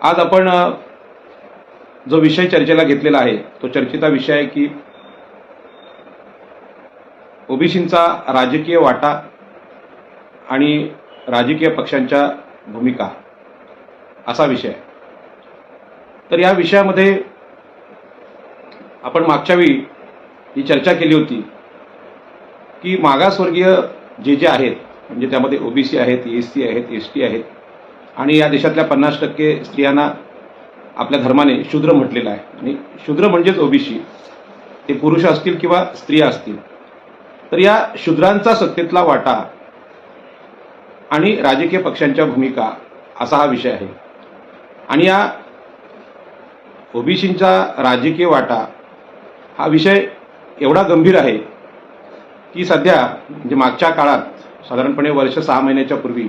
आज आपण जो विषय चर्चेला घेतलेला आहे तो चर्चेचा विषय आहे की ओबीसींचा राजकीय वाटा आणि राजकीय पक्षांच्या भूमिका असा विषय आहे। तर या विषयामध्ये आपण मागच्या वेळी ही चर्चा केली होती की मागासवर्गीय जे आहेत म्हणजे त्यामध्ये ओबीसी आहेत, एससी आहेत, एसटी आहेत आणि या देशातल्या 50% स्त्रियांना आपल्या धर्माने शूद्र म्हटलेलं आहे आणि शूद्र म्हणजेच ओबीसी, ते पुरुष असतील किंवा स्त्रिया असतील। तर या शूद्रांचा सत्तेतला वाटा आणि राजकीय पक्षांच्या भूमिका असा हा विषय आहे। आणि या ओबीसींचा राजकीय वाटा हा विषय एवढा गंभीर आहे की सध्या म्हणजे मागच्या काळात साधारणपणे वर्ष 6 महिन्याच्या पूर्वी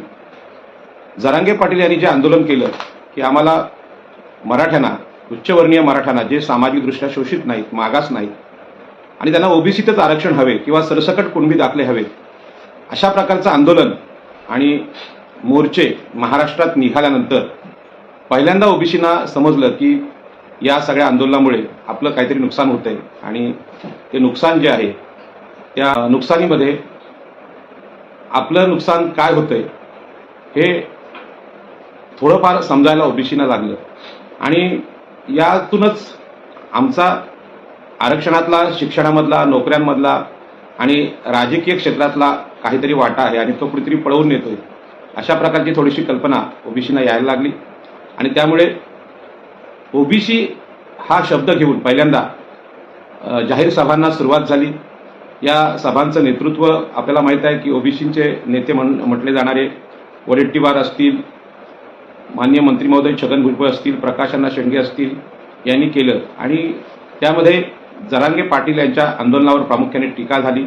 जरांगे पाटील यांनी जे आंदोलन केलं की आम्हाला मराठ्यांना, उच्चवर्णीय मराठ्यांना जे सामाजिकदृष्ट्या शोषित नाहीत, मागास नाहीत आणि त्यांना ओबीसीतच आरक्षण हवे किंवा सरसकट कुणबी दाखले हवे, अशा प्रकारचं आंदोलन आणि मोर्चे महाराष्ट्रात निघाल्यानंतर पहिल्यांदा ओबीसींना समजलं की या सगळ्या आंदोलनामुळे आपलं काहीतरी नुकसान होतंय आणि ते नुकसान जे आहे त्या नुकसानीमध्ये आपलं नुकसान काय होतंय हे थोडंफार समजायला ओबीसींना लागलं आणि यातूनच आमचा आरक्षणातला, शिक्षणामधला, नोकऱ्यांमधला आणि राजकीय क्षेत्रातला काहीतरी वाटा आहे आणि तो कुठेतरी पळवून नेतोय, अशा प्रकारची थोडीशी कल्पना ओबीसींना यायला लागली। आणि त्यामुळे ओबीसी हा शब्द घेऊन पहिल्यांदा जाहीर सभांना सुरुवात झाली। या सभांचं नेतृत्व आपल्याला माहीत आहे की ओबीसींचे नेते म्हटले जाणारे वडेट्टीवार असतील, माननीय मंत्री महोदय छगन भुजबळ असतील, प्रकाश अण्णा शेंडगे असतील यांनी केलं आणि त्यामध्ये जरांगे पाटील यांच्या आंदोलनावर प्रामुख्याने टीका झाली।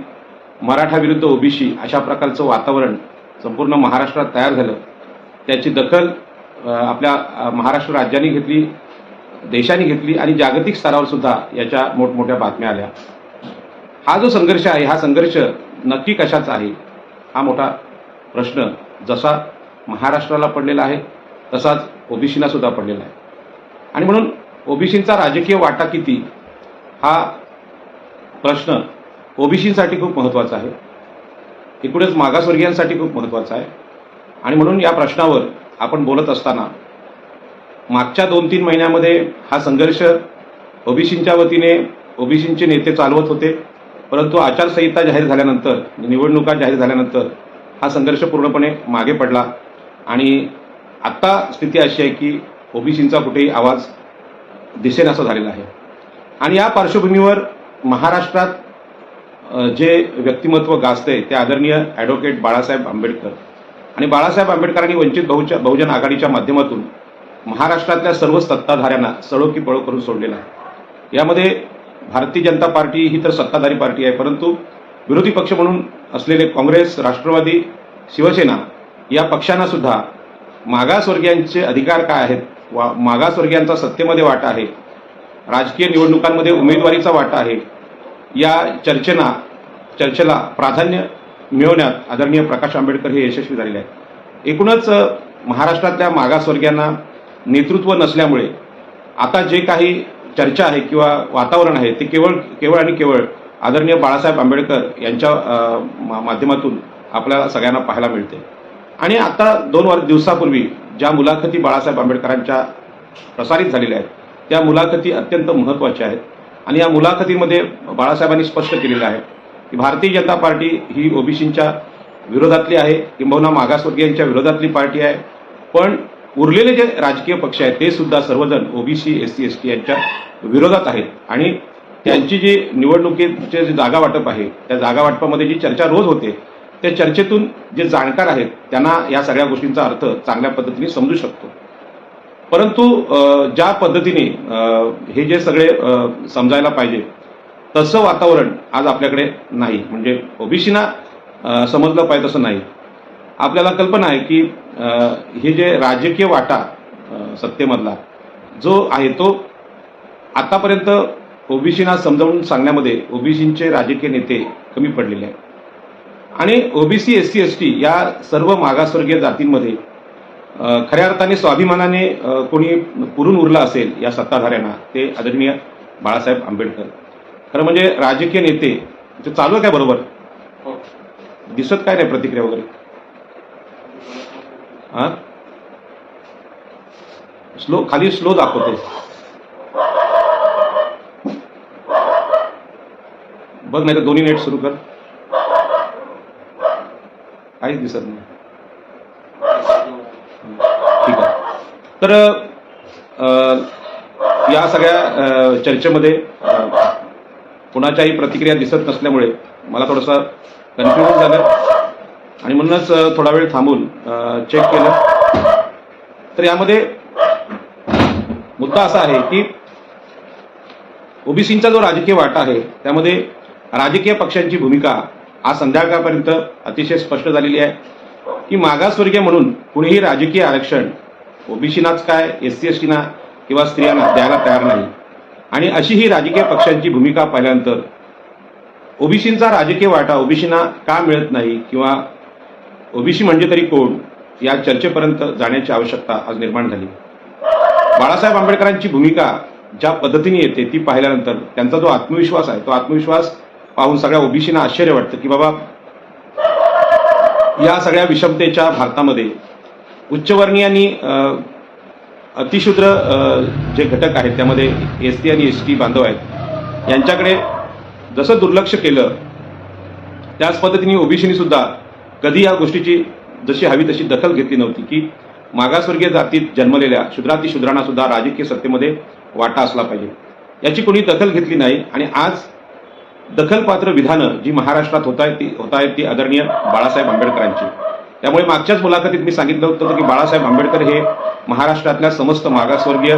मराठा विरुद्ध ओबीसी अशा प्रकारचं वातावरण संपूर्ण महाराष्ट्रात तयार झालं, त्याची दखल आपल्या महाराष्ट्र राज्याने घेतली, देशाने घेतली आणि जागतिक स्तरावर सुद्धा याच्या मोठमोठ्या बातम्या आल्या। हा जो संघर्ष आहे हा संघर्ष नक्की कशाचा आहे हा मोठा प्रश्न जसा महाराष्ट्राला पडलेला आहे तसाच ओबीसींना सुद्धा पडलेला आहे। आणि म्हणून ओबीसींचा राजकीय वाटा किती हा प्रश्न ओबीसींसाठी खूप महत्त्वाचा आहे, एकूणच मागासवर्गीयांसाठी खूप महत्त्वाचा आहे। आणि म्हणून या प्रश्नावर आपण बोलत असताना मागच्या 2-3 महिन्यामध्ये हा संघर्ष ओबीसींच्या वतीने ओबीसींचे नेते चालवत होते, परंतु आचारसंहिता जाहीर झाल्यानंतर, निवडणुका जाहीर झाल्यानंतर हा संघर्ष पूर्णपणे मागे पडला आणि आता स्थिती अशी आहे की ओबीसींचा कुठेही आवाज दिसेनासा झालेला आहे। आणि या पार्श्वभूमीवर महाराष्ट्रात जे व्यक्तिमत्व गाजते ते आदरणीय ॲडव्होकेट बाळासाहेब आंबेडकर आणि बाळासाहेब आंबेडकरांनी वंचित बहुजन आघाडीच्या माध्यमातून महाराष्ट्रातल्या सर्व सत्ताधाऱ्यांना सळो की पळो करून सोडलेला आहे। यामध्ये भारतीय जनता पार्टी ही तर सत्ताधारी पार्टी आहे, परंतु विरोधी पक्ष म्हणून असलेले काँग्रेस, राष्ट्रवादी, शिवसेना या पक्षांना सुद्धा मागासवर्गीयांचे अधिकार काय आहेत, मागासवर्गीयांचा सत्तेमध्ये वाटा आहे, राजकीय निवडणुकांमध्ये उमेदवारीचा वाटा आहे, या चर्चेला प्राधान्य मिळवण्यात आदरणीय प्रकाश आंबेडकर हे यशस्वी झालेले आहेत। एकूणच महाराष्ट्रातल्या मागासवर्गीयांना नेतृत्व नसल्यामुळे आता जे काही चर्चा आहे किंवा वातावरण आहे ते केवळ आणि केवळ आदरणीय बाळासाहेब आंबेडकर यांच्या माध्यमातून आपल्याला सगळ्यांना पाहायला मिळते। आणि आता 2 दिवसापूर्वी ज्या मुलाखती बाळासाहेब आंबेडकरांच्या प्रसारित झालेल्या आहेत त्या मुलाखती अत्यंत महत्त्वाच्या आहेत आणि या मुलाखतीमध्ये बाळासाहेबांनी स्पष्ट केलेलं आहे की भारतीय जनता पार्टी ही ओबीसींच्या विरोधातली आहे, किंबहुना मागासवर्गीयांच्या विरोधातली पार्टी आहे, पण उरलेले जे राजकीय पक्ष आहेत ते सुद्धा सर्वजण ओबीसी, एससी, एसटी यांच्या विरोधात आहेत आणि त्यांची जी निवडणुकीचे जे जागा वाटप आहे त्या जागा वाटपामध्ये जी चर्चा रोज होते त्या चर्चेतून जे जाणकार आहेत त्यांना या सगळ्या गोष्टींचा अर्थ चांगल्या पद्धतीने समजू शकतो। परंतु ज्या पद्धतीने हे जे सगळे समजायला पाहिजे तसं वातावरण आज आपल्याकडे नाही, म्हणजे ओबीसींना समजलं पाहिजे तसं नाही। आपल्याला कल्पना आहे की हे जे राजकीय वाटा सत्तेमधला जो आहे तो आतापर्यंत ओबीसींना समजावून सांगण्यामध्ये ओबीसींचे राजकीय नेते कमी पडलेले आहेत आणि ओबीसी, एससी, एसटी या सर्व मागासवर्गीय जातींमध्ये खऱ्या अर्थाने स्वाभिमानाने कोणी पुरून उरलं असेल या सत्ताधाऱ्यांना ते आदरणीय बाळासाहेब आंबेडकर. खरं म्हणजे राजकीय नेते ते चालू आहे काय बरोबर दिसत काय नाही प्रतिक्रिया वगैरे. हा खाली स्लो दाखवते बघ, नाही तर दोन्ही नेट सुरू कर. काहीच दिसत नाही. ठीक आहे. तर या सगळ्या चर्चेमध्ये कुणाच्याही प्रतिक्रिया दिसत नसल्यामुळे मला थोडंसं कन्फ्युजन झालं आणि म्हणूनच थोडा वेळ थांबून चेक केलं. तर यामध्ये मुद्दा असा आहे की ओबीसींचा जो राजकीय वाटा आहे त्यामध्ये राजकीय पक्षांची भूमिका आज संध्याकाळपर्यंत अतिशय स्पष्ट झालेली आहे की मागासवर्गीय म्हणून कुणीही राजकीय आरक्षण ओबीसीनाच काय एससी एसटीना किंवा स्त्रियांना द्यायला तयार नाही. आणि अशी ही राजकीय पक्षांची भूमिका पाहिल्यानंतर ओबीसींचा राजकीय वाटा ओबीसींना का मिळत नाही किंवा ओबीसी म्हणजे तरी कोण या चर्चेपर्यंत जाण्याची आवश्यकता आज निर्माण झाली. बाळासाहेब आंबेडकरांची भूमिका ज्या पद्धतीने येते ती पाहिल्यानंतर त्यांचा जो आत्मविश्वास आहे तो आत्मविश्वास पाहून सगळ्या ओबीसींना आश्चर्य वाटतं की बाबा या सगळ्या विषमतेच्या भारतामध्ये उच्चवर्णीयांनी अतिशूद्र जे घटक आहेत त्यामध्ये एसटी आणि एसटी बांधव आहेत यांच्याकडे जसं दुर्लक्ष केलं त्याच पद्धतीने ओबीसीनी सुद्धा कधी या गोष्टीची जशी हवी तशी दखल घेतली नव्हती की मागासवर्गीय जातीत जन्मलेल्या शूद्रातिशूद्रांना सुद्धा राजकीय सत्तेमध्ये वाटा असला पाहिजे. याची कोणी दखल घेतली नाही आणि आज दखलपात्र विधानं जी महाराष्ट्रात होत आहेत ती आदरणीय बाळासाहेब आंबेडकरांची. त्यामुळे मागच्याच मुलाखतीत मी सांगितलं होतं की बाळासाहेब आंबेडकर हे महाराष्ट्रातल्या समस्त मागासवर्गीय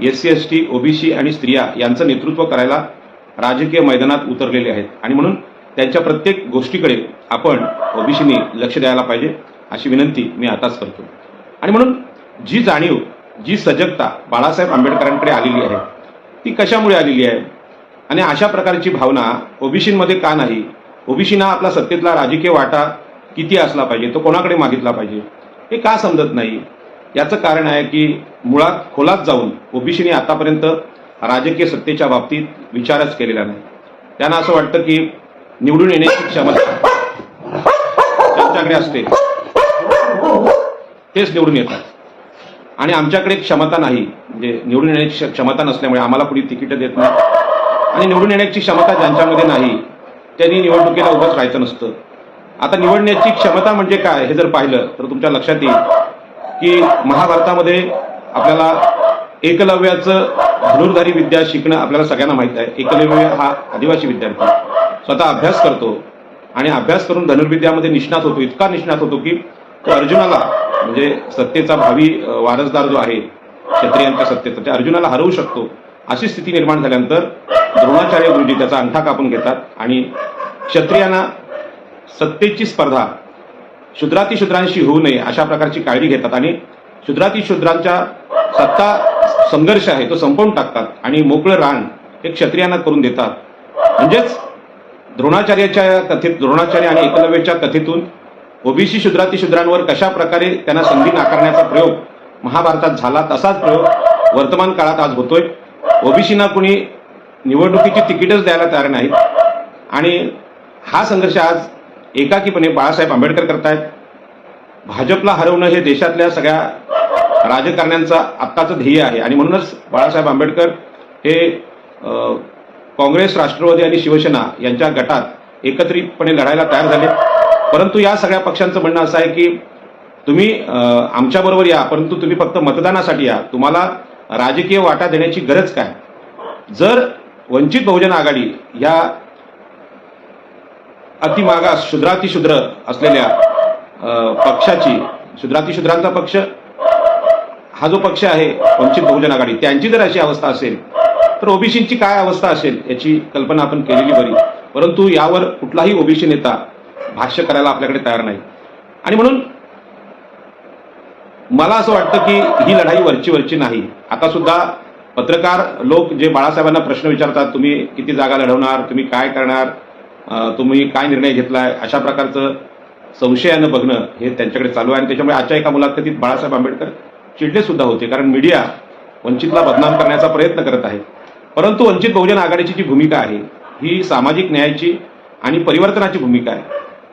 एससी एसटी ओबीसी आणि स्त्रिया यांचं नेतृत्व करायला राजकीय मैदानात उतरलेले आहेत आणि म्हणून त्यांच्या प्रत्येक गोष्टीकडे आपण ओबीसीनी लक्ष द्यायला पाहिजे अशी विनंती मी आताच करतो. आणि म्हणून जी जाणीव जी सजगता बाळासाहेब आंबेडकरांकडे आलेली आहे ती कशामुळे आलेली आहे आणि अशा प्रकारची भावना ओबीसींमध्ये का नाही. ओबीसींना आपला सत्तेतला राजकीय वाटा किती असला पाहिजे तो कोणाकडे मागितला पाहिजे हे का समजत नाही. याचं कारण आहे की मुळात खोलात जाऊन ओबीसीने आतापर्यंत राजकीय सत्तेच्या बाबतीत विचारच केलेला नाही. त्यांना असं वाटतं की निवडून येण्याची क्षमता त्यांच्याकडे असते तेच निवडून येतात आणि आमच्याकडे क्षमता नाही म्हणजे निवडून येण्याची क्षमता नसल्यामुळे आम्हाला कुणी तिकीट देत नाही आणि निवडून येण्याची क्षमता ज्यांच्यामध्ये नाही त्यांनी निवडणुकीला उभंच राहायचं नसतं. आता निवडण्याची क्षमता म्हणजे काय हे जर पाहिलं तर तुमच्या लक्षात येईल की महाभारतामध्ये आपल्याला एकलव्याचं धनुर्धारी विद्या शिकणं आपल्याला सगळ्यांना माहीत आहे. एकलव्य हा आदिवासी विद्यार्थी स्वतः अभ्यास करतो आणि अभ्यास करून धनुर्विद्यामध्ये निष्णात होतो. इतका निष्णात होतो की तो अर्जुनाला म्हणजे सत्तेचा भावी वारसदार जो आहे क्षत्रियांच्या सत्तेचा त्या अर्जुनाला हरवू शकतो. अशी स्थिती निर्माण झाल्यानंतर द्रोणाचार्य गुरुजी त्याचा अंगठा कापून घेतात आणि क्षत्रियांना सत्तेची स्पर्धा शूद्रातिशूद्रांशी होऊ नये अशा प्रकारची काळजी घेतात आणि शूद्रातिशूद्रांच्या सत्ता संघर्ष आहे तो संपवून टाकतात आणि मोकळं रान हे क्षत्रियांना करून देतात. म्हणजेच द्रोणाचार्याच्या कथेत द्रोणाचार्य आणि एकलव्याच्या कथेतून ओबीसी शूद्रातिशूद्रांवर कशा प्रकारे त्यांना संधी नाकारण्याचा प्रयोग महाभारतात झाला तसाच प्रयोग वर्तमान काळात आज होतोय. ओबीसींना कुणी निवडणुकीची तिकीटच द्यायला तयार नाहीत आणि हा संघर्ष आज एकाकीपणे बाळासाहेब आंबेडकर करतायत. भाजपला हरवणं हे देशातल्या सगळ्या राजकारण्यांचं आत्ताचं ध्येय आहे आणि म्हणूनच बाळासाहेब आंबेडकर हे काँग्रेस राष्ट्रवादी आणि शिवसेना यांच्या गटात एकत्रितपणे लढायला तयार झाले. परंतु या सगळ्या पक्षांचं म्हणणं असं आहे की तुम्ही आमच्याबरोबर या परंतु तुम्ही फक्त मतदानासाठी या. तुम्हाला राजकीय वाटा देण्याची गरज काय. जर वंचित बहुजन आघाडी या अतिमागास शूद्रातिशूद्र असलेल्या पक्षाची शूद्रातिशूद्रांचा पक्ष हा जो पक्ष आहे वंचित बहुजन आघाडी त्यांची जर अशी अवस्था असेल तर ओबीसींची काय अवस्था असेल याची कल्पना आपण केलेली बरी. परंतु यावर कुठलाही ओबीसी नेता भाष्य करायला आपल्याकडे तयार नाही आणि म्हणून मला असं वाटतं की ही लढाई वरची नाही. आता सुद्धा पत्रकार लोक जे बाळासाहेबांना प्रश्न विचारतात तुम्ही किती जागा लढवणार तुम्ही काय करणार तुम्ही काय निर्णय घेतलाय अशा प्रकारचं संशयानं बघणं हे त्यांच्याकडे चालू आहे. आणि त्याच्यामुळे आजच्या एका मुलाखतीत बाळासाहेब आंबेडकर चिडले सुद्धा होते, कारण मीडिया वंचितला बदनाम करण्याचा प्रयत्न करत आहे. परंतु वंचित बहुजन आघाडीची जी भूमिका आहे ही सामाजिक न्यायाची आणि परिवर्तनाची भूमिका आहे.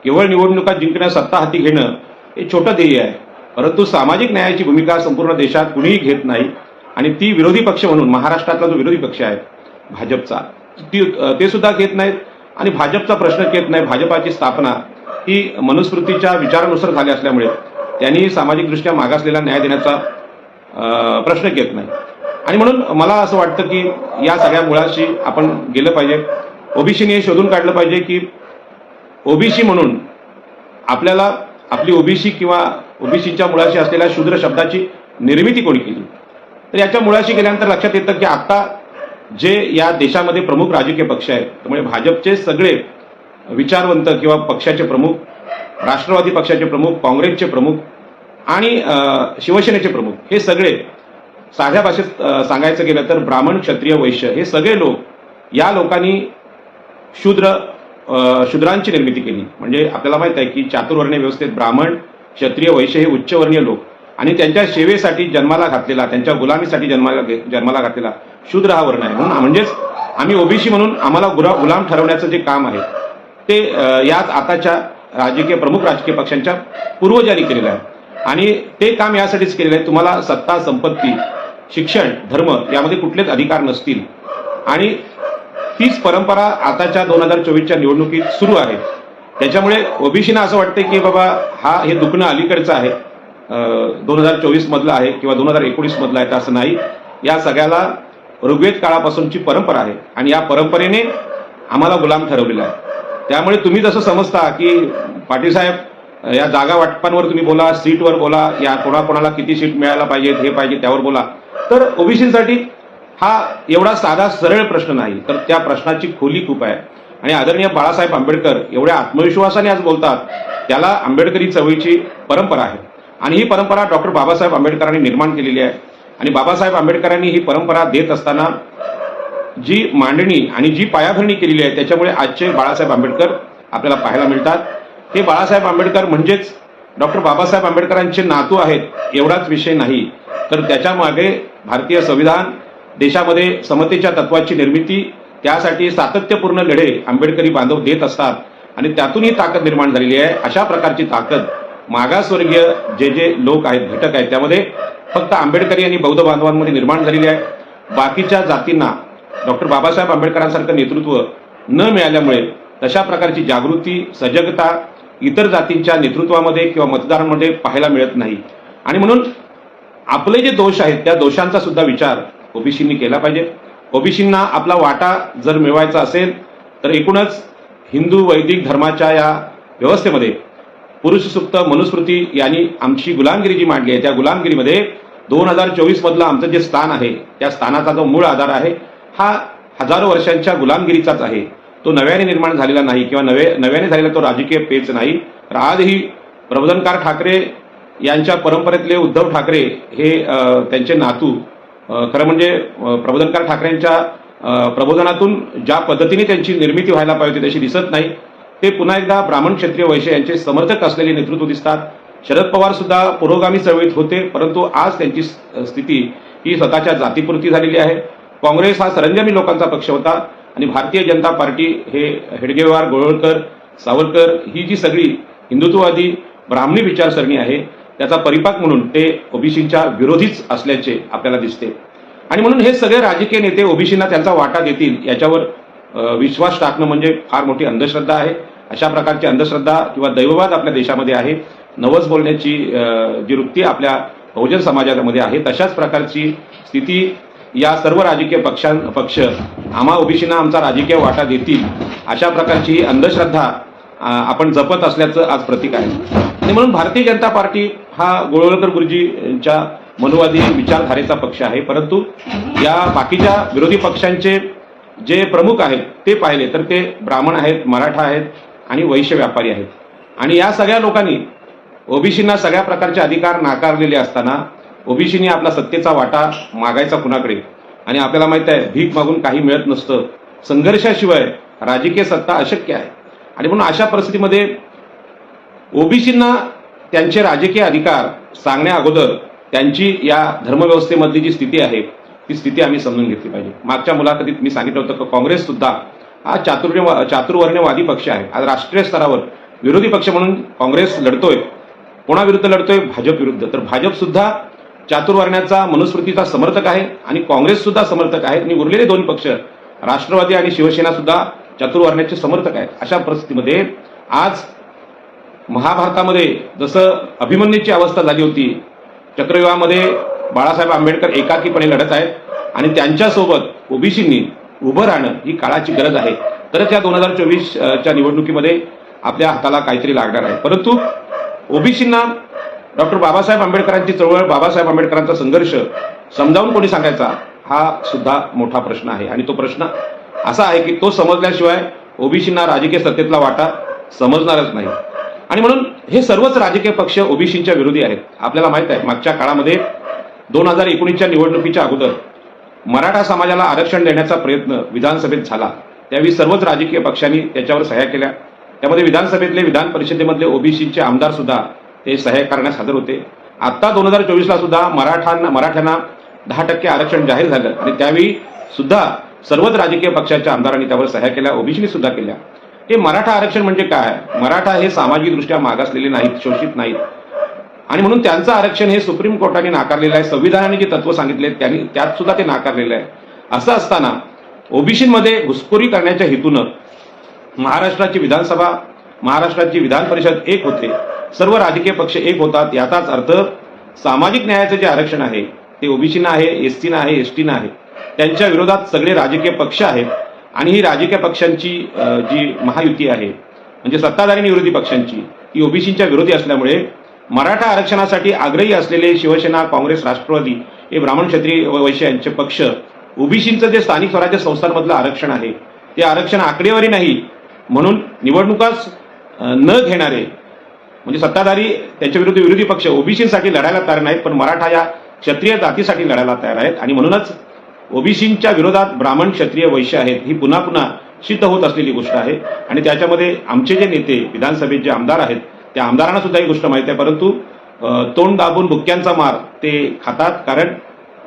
केवळ निवडणुका जिंकणं, सत्ता हाती घेणं हे छोटं ध्येय आहे, परंतु सामाजिक न्यायाची भूमिका संपूर्ण देशात कुणीही घेत नाही. आणि ती विरोधी पक्ष म्हणून महाराष्ट्रातला जो विरोधी पक्ष आहे भाजपचा, ते सुद्धा घेत नाहीत. आणि भाजपचा प्रश्न घेत नाही. भाजपाची स्थापना ही मनुस्मृतीच्या विचारानुसार झाली असल्यामुळे त्यांनी सामाजिकदृष्ट्या मागासलेला न्याय देण्याचा प्रश्न घेत नाही. आणि म्हणून मला असं वाटतं की या सगळ्या मुळाशी आपण गेलं पाहिजे. ओबीसीने हे शोधून काढलं पाहिजे की ओबीसी म्हणून आपल्याला आपली ओबीसी किंवा ओबीसीच्या मुळाशी असलेल्या शूद्र शब्दाची निर्मिती कोणी केली. तर याच्या मुळाशी गेल्यानंतर लक्षात येतं की आता जे या देशामध्ये प्रमुख राजकीय पक्ष आहेत, त्यामुळे भाजपचे सगळे विचारवंत किंवा पक्षाचे प्रमुख, राष्ट्रवादी पक्षाचे प्रमुख, काँग्रेसचे प्रमुख आणि शिवसेनेचे प्रमुख, हे सगळे साध्या भाषेत सांगायचं गेलं तर ब्राह्मण, क्षत्रिय, वैश्य हे सगळे लोक, या लोकांनी शूद्रांची निर्मिती केली. म्हणजे आपल्याला माहित आहे की चातुर्वर्णीय व्यवस्थेत ब्राह्मण, क्षत्रिय, वैश्य हे उच्चवर्णीय लोक, आणि त्यांच्या सेवेसाठी जन्माला घातलेला, त्यांच्या गुलामीसाठी जन्माला घातलेला शूद्र हा वर्ण आहे. म्हणजेच आम्ही ओबीसी म्हणून आम्हाला गुलाम ठरवण्याचं जे काम आहे ते यात आताच्या प्रमुख राजकीय पक्षांच्या पूर्वजांनी केलेलं आहे. आणि ते काम यासाठीच केलेलं आहे, तुम्हाला सत्ता, संपत्ती, शिक्षण, धर्म यामध्ये कुठलेच अधिकार नसतील. आणि तीच परंपरा आताच्या 2024च्या निवडणुकीत सुरू आहे. त्याच्यामुळे ओबीसीना असं वाटतं की बाबा हे दुखणं अलीकडचं आहे, 2024 मधलं आहे किंवा 2019 मधलं आहे, तर असं नाही. या सगळ्याला ऋग्वेद काळापासूनची परंपरा आहे आणि या परंपरेने आम्हाला गुलाम ठरवलेला आहे. त्यामुळे तुम्ही जसं समजता की पाटील साहेब या जागा वाटपांवर तुम्ही बोला, सीटवर बोला, या कोणाकोणाला किती सीट मिळायला पाहिजे, हे पाहिजे, त्यावर बोला, तर ओबीसीसाठी हा एवढा साधा सरळ प्रश्न नाही, तर त्या प्रश्नाची खोली खूप आहे. आणि आदरणीय बाळासाहेब आंबेडकर एवढ्या आत्मविश्वासाने आज बोलतात, त्याला आंबेडकरी चळवळीची परंपरा आहे. आणि ही परंपरा डॉक्टर बाबासाहेब आंबेडकरांनी निर्माण केलेली आहे. आणि बाबासाहेब आंबेडकरांनी ही परंपरा देत असताना जी मांडणी आणि जी पायाभरणी केलेली आहे, त्याच्यामुळे आजचे बाळासाहेब आंबेडकर आपल्याला पाहायला मिळतात. हे बाळासाहेब आंबेडकर म्हणजेच डॉक्टर बाबासाहेब आंबेडकरांचे नातू आहेत एवढाच विषय नाही, तर त्याच्या मागे भारतीय संविधान, देशामध्ये समतेच्या तत्वाची निर्मिती, त्यासाठी सातत्यपूर्ण लढे आंबेडकरी बांधव देत असतात. आणि त्यातून ही ताकद निर्माण झालेली आहे. अशा प्रकारची ताकद मागासवर्गीय जे लोक आहेत, घटक आहेत, त्यामध्ये फक्त आंबेडकरी आणि बौद्ध बांधवांमध्ये निर्माण झालेली आहे. बाकीच्या जातींना डॉक्टर बाबासाहेब आंबेडकरांसारखं नेतृत्व न मिळाल्यामुळे तशा प्रकारची जागृती, सजगता इतर जातींच्या नेतृत्वामध्ये किंवा मतदारांमध्ये पाहायला मिळत नाही. आणि म्हणून आपले जे दोष आहेत त्या दोषांचा सुद्धा विचार ओबीसींनी केला पाहिजे. ओबीसींना आपला वाटा जर मिळवायचा असेल तर एकूणच हिंदू वैदिक धर्माच्या या व्यवस्थेमध्ये पुरुष सुक्त, मनुस्मृती यांनी आमची गुलामगिरी जी मांडली आहे, त्या गुलामगिरीमध्ये 2024 मधलं आमचं जे स्थान आहे, त्या स्थानाचा जो मूळ आधार आहे हा हजारो वर्षांच्या गुलामगिरीचाच आहे. तो नव्याने निर्माण झालेला नाही किंवा नव्याने झालेला तो राजकीय पेच नाही. तर आजही प्रबोधनकार ठाकरे यांच्या परंपरेतले उद्धव ठाकरे हे त्यांचे नातू, खरं म्हणजे प्रबोधनकार ठाकरेंच्या प्रबोधनातून ज्या पद्धतीने त्यांची निर्मिती व्हायला पाहिजे तशी दिसत नाही. ते पुन्हा एकदा ब्राह्मण, क्षत्रिय, वैश्य यांचे समर्थक असलेले नेतृत्व दिसतात. शरद पवार सुद्धा पुरोगामी चळवळीत होते, परंतु आज त्यांची स्थिती ही स्वतःच्या जातीपुरती झालेली आहे. काँग्रेस हा सरंजामी लोकांचा पक्ष होता आणि भारतीय जनता पार्टी हे हेडगेवार, गोळवळकर, सावरकर ही जी सगळी हिंदुत्ववादी ब्राह्मणी विचारसरणी आहे त्याचा परिपाक म्हणून ते ओबीसींच्या विरोधीच असल्याचे आपल्याला दिसते. आणि म्हणून हे सगळे राजकीय नेते ओबीसींना त्यांचा वाटा देतील याच्यावर विश्वास टाकणं म्हणजे फार मोठी अंधश्रद्धा आहे. अशा प्रकारची अंधश्रद्धा किंवा दैववाद आपल्या देशामध्ये आहे. नवस बोलण्याची जी वृत्ती आपल्या बहुजन समाजामध्ये आहे, तशाच प्रकारची स्थिती या सर्व राजकीय पक्ष आम्हा ओबीसींना आमचा राजकीय वाटा देतील अशा प्रकारची ही अंधश्रद्धा आपण जपत असल्याचं आज प्रतीक आहे. आणि म्हणून भारतीय जनता पार्टी हा गोळवलकर गुरुजींच्या मनुवादी विचारधारेचा पक्ष आहे. परंतु या बाकीच्या विरोधी पक्षांचे जे प्रमुख आहेत ते पाहिले तर ते ब्राह्मण आहेत, मराठा आहेत आणि वैश्य व्यापारी आहेत. आणि या सगळ्या लोकांनी ओबीसींना सगळ्या प्रकारचे अधिकार नाकारलेले असताना ओबीसींनी आपला सत्तेचा वाटा मागायचा कुणाकडे. आणि आपल्याला माहित आहे भीक मागून काही मिळत नसतं, संघर्षाशिवाय राजकीय सत्ता अशक्य आहे. आणि म्हणून अशा परिस्थितीमध्ये ओबीसींना त्यांचे राजकीय अधिकार सांगण्या अगोदर त्यांची या धर्मव्यवस्थेमधली जी स्थिती आहे ती स्थिती आम्ही समजून घेतली पाहिजे. मागच्या मुलाखतीत मी सांगितलं होतं की काँग्रेस सुद्धा हा चातुर्वर्ण्यवादी पक्ष आहे. आज राष्ट्रीय स्तरावर विरोधी पक्ष म्हणून काँग्रेस लढतोय. कोणाविरुद्ध लढतोय? भाजप विरुद्ध. तर भाजप सुद्धा चातुर्वर्ण्याचा मनुस्मृतीचा समर्थक आहे आणि काँग्रेस सुद्धा समर्थक आहे आणि उरलेले दोन पक्ष राष्ट्रवादी आणि शिवसेना सुद्धा चातुर्वर्ण्याचे समर्थक आहेत. अशा परिस्थितीमध्ये आज महाभारतामध्ये जसं अभिमन्यूची अवस्था झाली होती, चक्रव्यूहामध्ये बाळासाहेब आंबेडकर एकाकीपणे लढत आहेत आणि त्यांच्यासोबत ओबीसींनी उभं राहणं ही काळाची गरज आहे. तरच या 2024च्या निवडणुकीमध्ये आपल्या हाताला काहीतरी लागणार आहे. परंतु ओबीसींना डॉक्टर बाबासाहेब आंबेडकरांची चळवळ, बाबासाहेब आंबेडकरांचा संघर्ष समजावून कोणी सांगायचा हा सुद्धा मोठा प्रश्न आहे. आणि तो प्रश्न असा आहे की तो समजल्याशिवाय ओबीसींना राजकीय सत्तेतला वाटा समजणारच नाही. आणि म्हणून हे सर्वच राजकीय पक्ष ओबीसींच्या विरोधी आहेत. आपल्याला माहित आहे मागच्या काळामध्ये 2019च्या निवडणुकीच्या अगोदर मराठा समाजाला आरक्षण देण्याचा प्रयत्न विधानसभेत झाला. त्यावेळी सर्वच राजकीय पक्षांनी त्याच्यावर सह्या केल्या. त्यामध्ये विधानसभेतले, विधान परिषदेमधले ओबीसीचे आमदार सुद्धा ते सह्या करण्यास हजर होते. आता 2024ला सुद्धा मराठ्यांना 10% आरक्षण जाहीर झालं आणि त्यावेळी सुद्धा सर्वच राजकीय पक्षाच्या आमदारांनी त्यावर सह्या केल्या, ओबीसींनी सुद्धा केल्या. हे मराठा आरक्षण म्हणजे काय? मराठा हे सामाजिकदृष्ट्या मागासलेले नाहीत, शोषित नाहीत आणि म्हणून त्यांचं आरक्षण हे सुप्रीम कोर्टाने नाकारलेलं आहे. संविधानाने जे तत्व सांगितले त्यात सुद्धा ते नाकारलेलं आहे. असं असताना ओबीसींमध्ये घुसखोरी करण्याच्या हेतूनं महाराष्ट्राची विधानसभा, महाराष्ट्राची विधान परिषद एक होते, सर्व राजकीय पक्ष एक होतात. याचाच अर्थ सामाजिक न्यायाचं जे आरक्षण आहे ते ओबीसीना आहे, एससीना आहे, एसटीना आहे. त्यांच्या विरोधात सगळे राजकीय पक्ष आहेत आणि ही राजकीय पक्षांची जी महायुती आहे म्हणजे सत्ताधारी आणि विरोधी पक्षांची ती ओबीसींच्या विरोधी असल्यामुळे मराठा आरक्षणासाठी आग्रही असलेले शिवसेना, काँग्रेस, राष्ट्रवादी हे ब्राह्मण, क्षत्रिय, वैश्य यांचे पक्ष ओबीसींचं जे स्थानिक स्वराज्य संस्थांमधलं आरक्षण आहे ते आरक्षण आकडेवारी नाही म्हणून निवडणुकाच न घेणारे म्हणजे सत्ताधारी त्यांच्या विरुद्ध विरोधी पक्ष ओबीसींसाठी लढायला तयार नाहीत, पण मराठा या क्षत्रिय जातीसाठी लढायला तयार आहेत. आणि म्हणूनच ओबीसींच्या विरोधात ब्राह्मण, क्षत्रिय, वैश्य आहेत ही पुन्हा पुन्हा सिद्ध होत असलेली गोष्ट आहे. आणि त्याच्यामध्ये आमचे जे नेते, विधानसभेत जे आमदार आहेत त्या आमदारांना सुद्धा ही गोष्ट माहिती आहे. परंतु तोंड दाबून बुक्क्यांचा मार ते खातात, कारण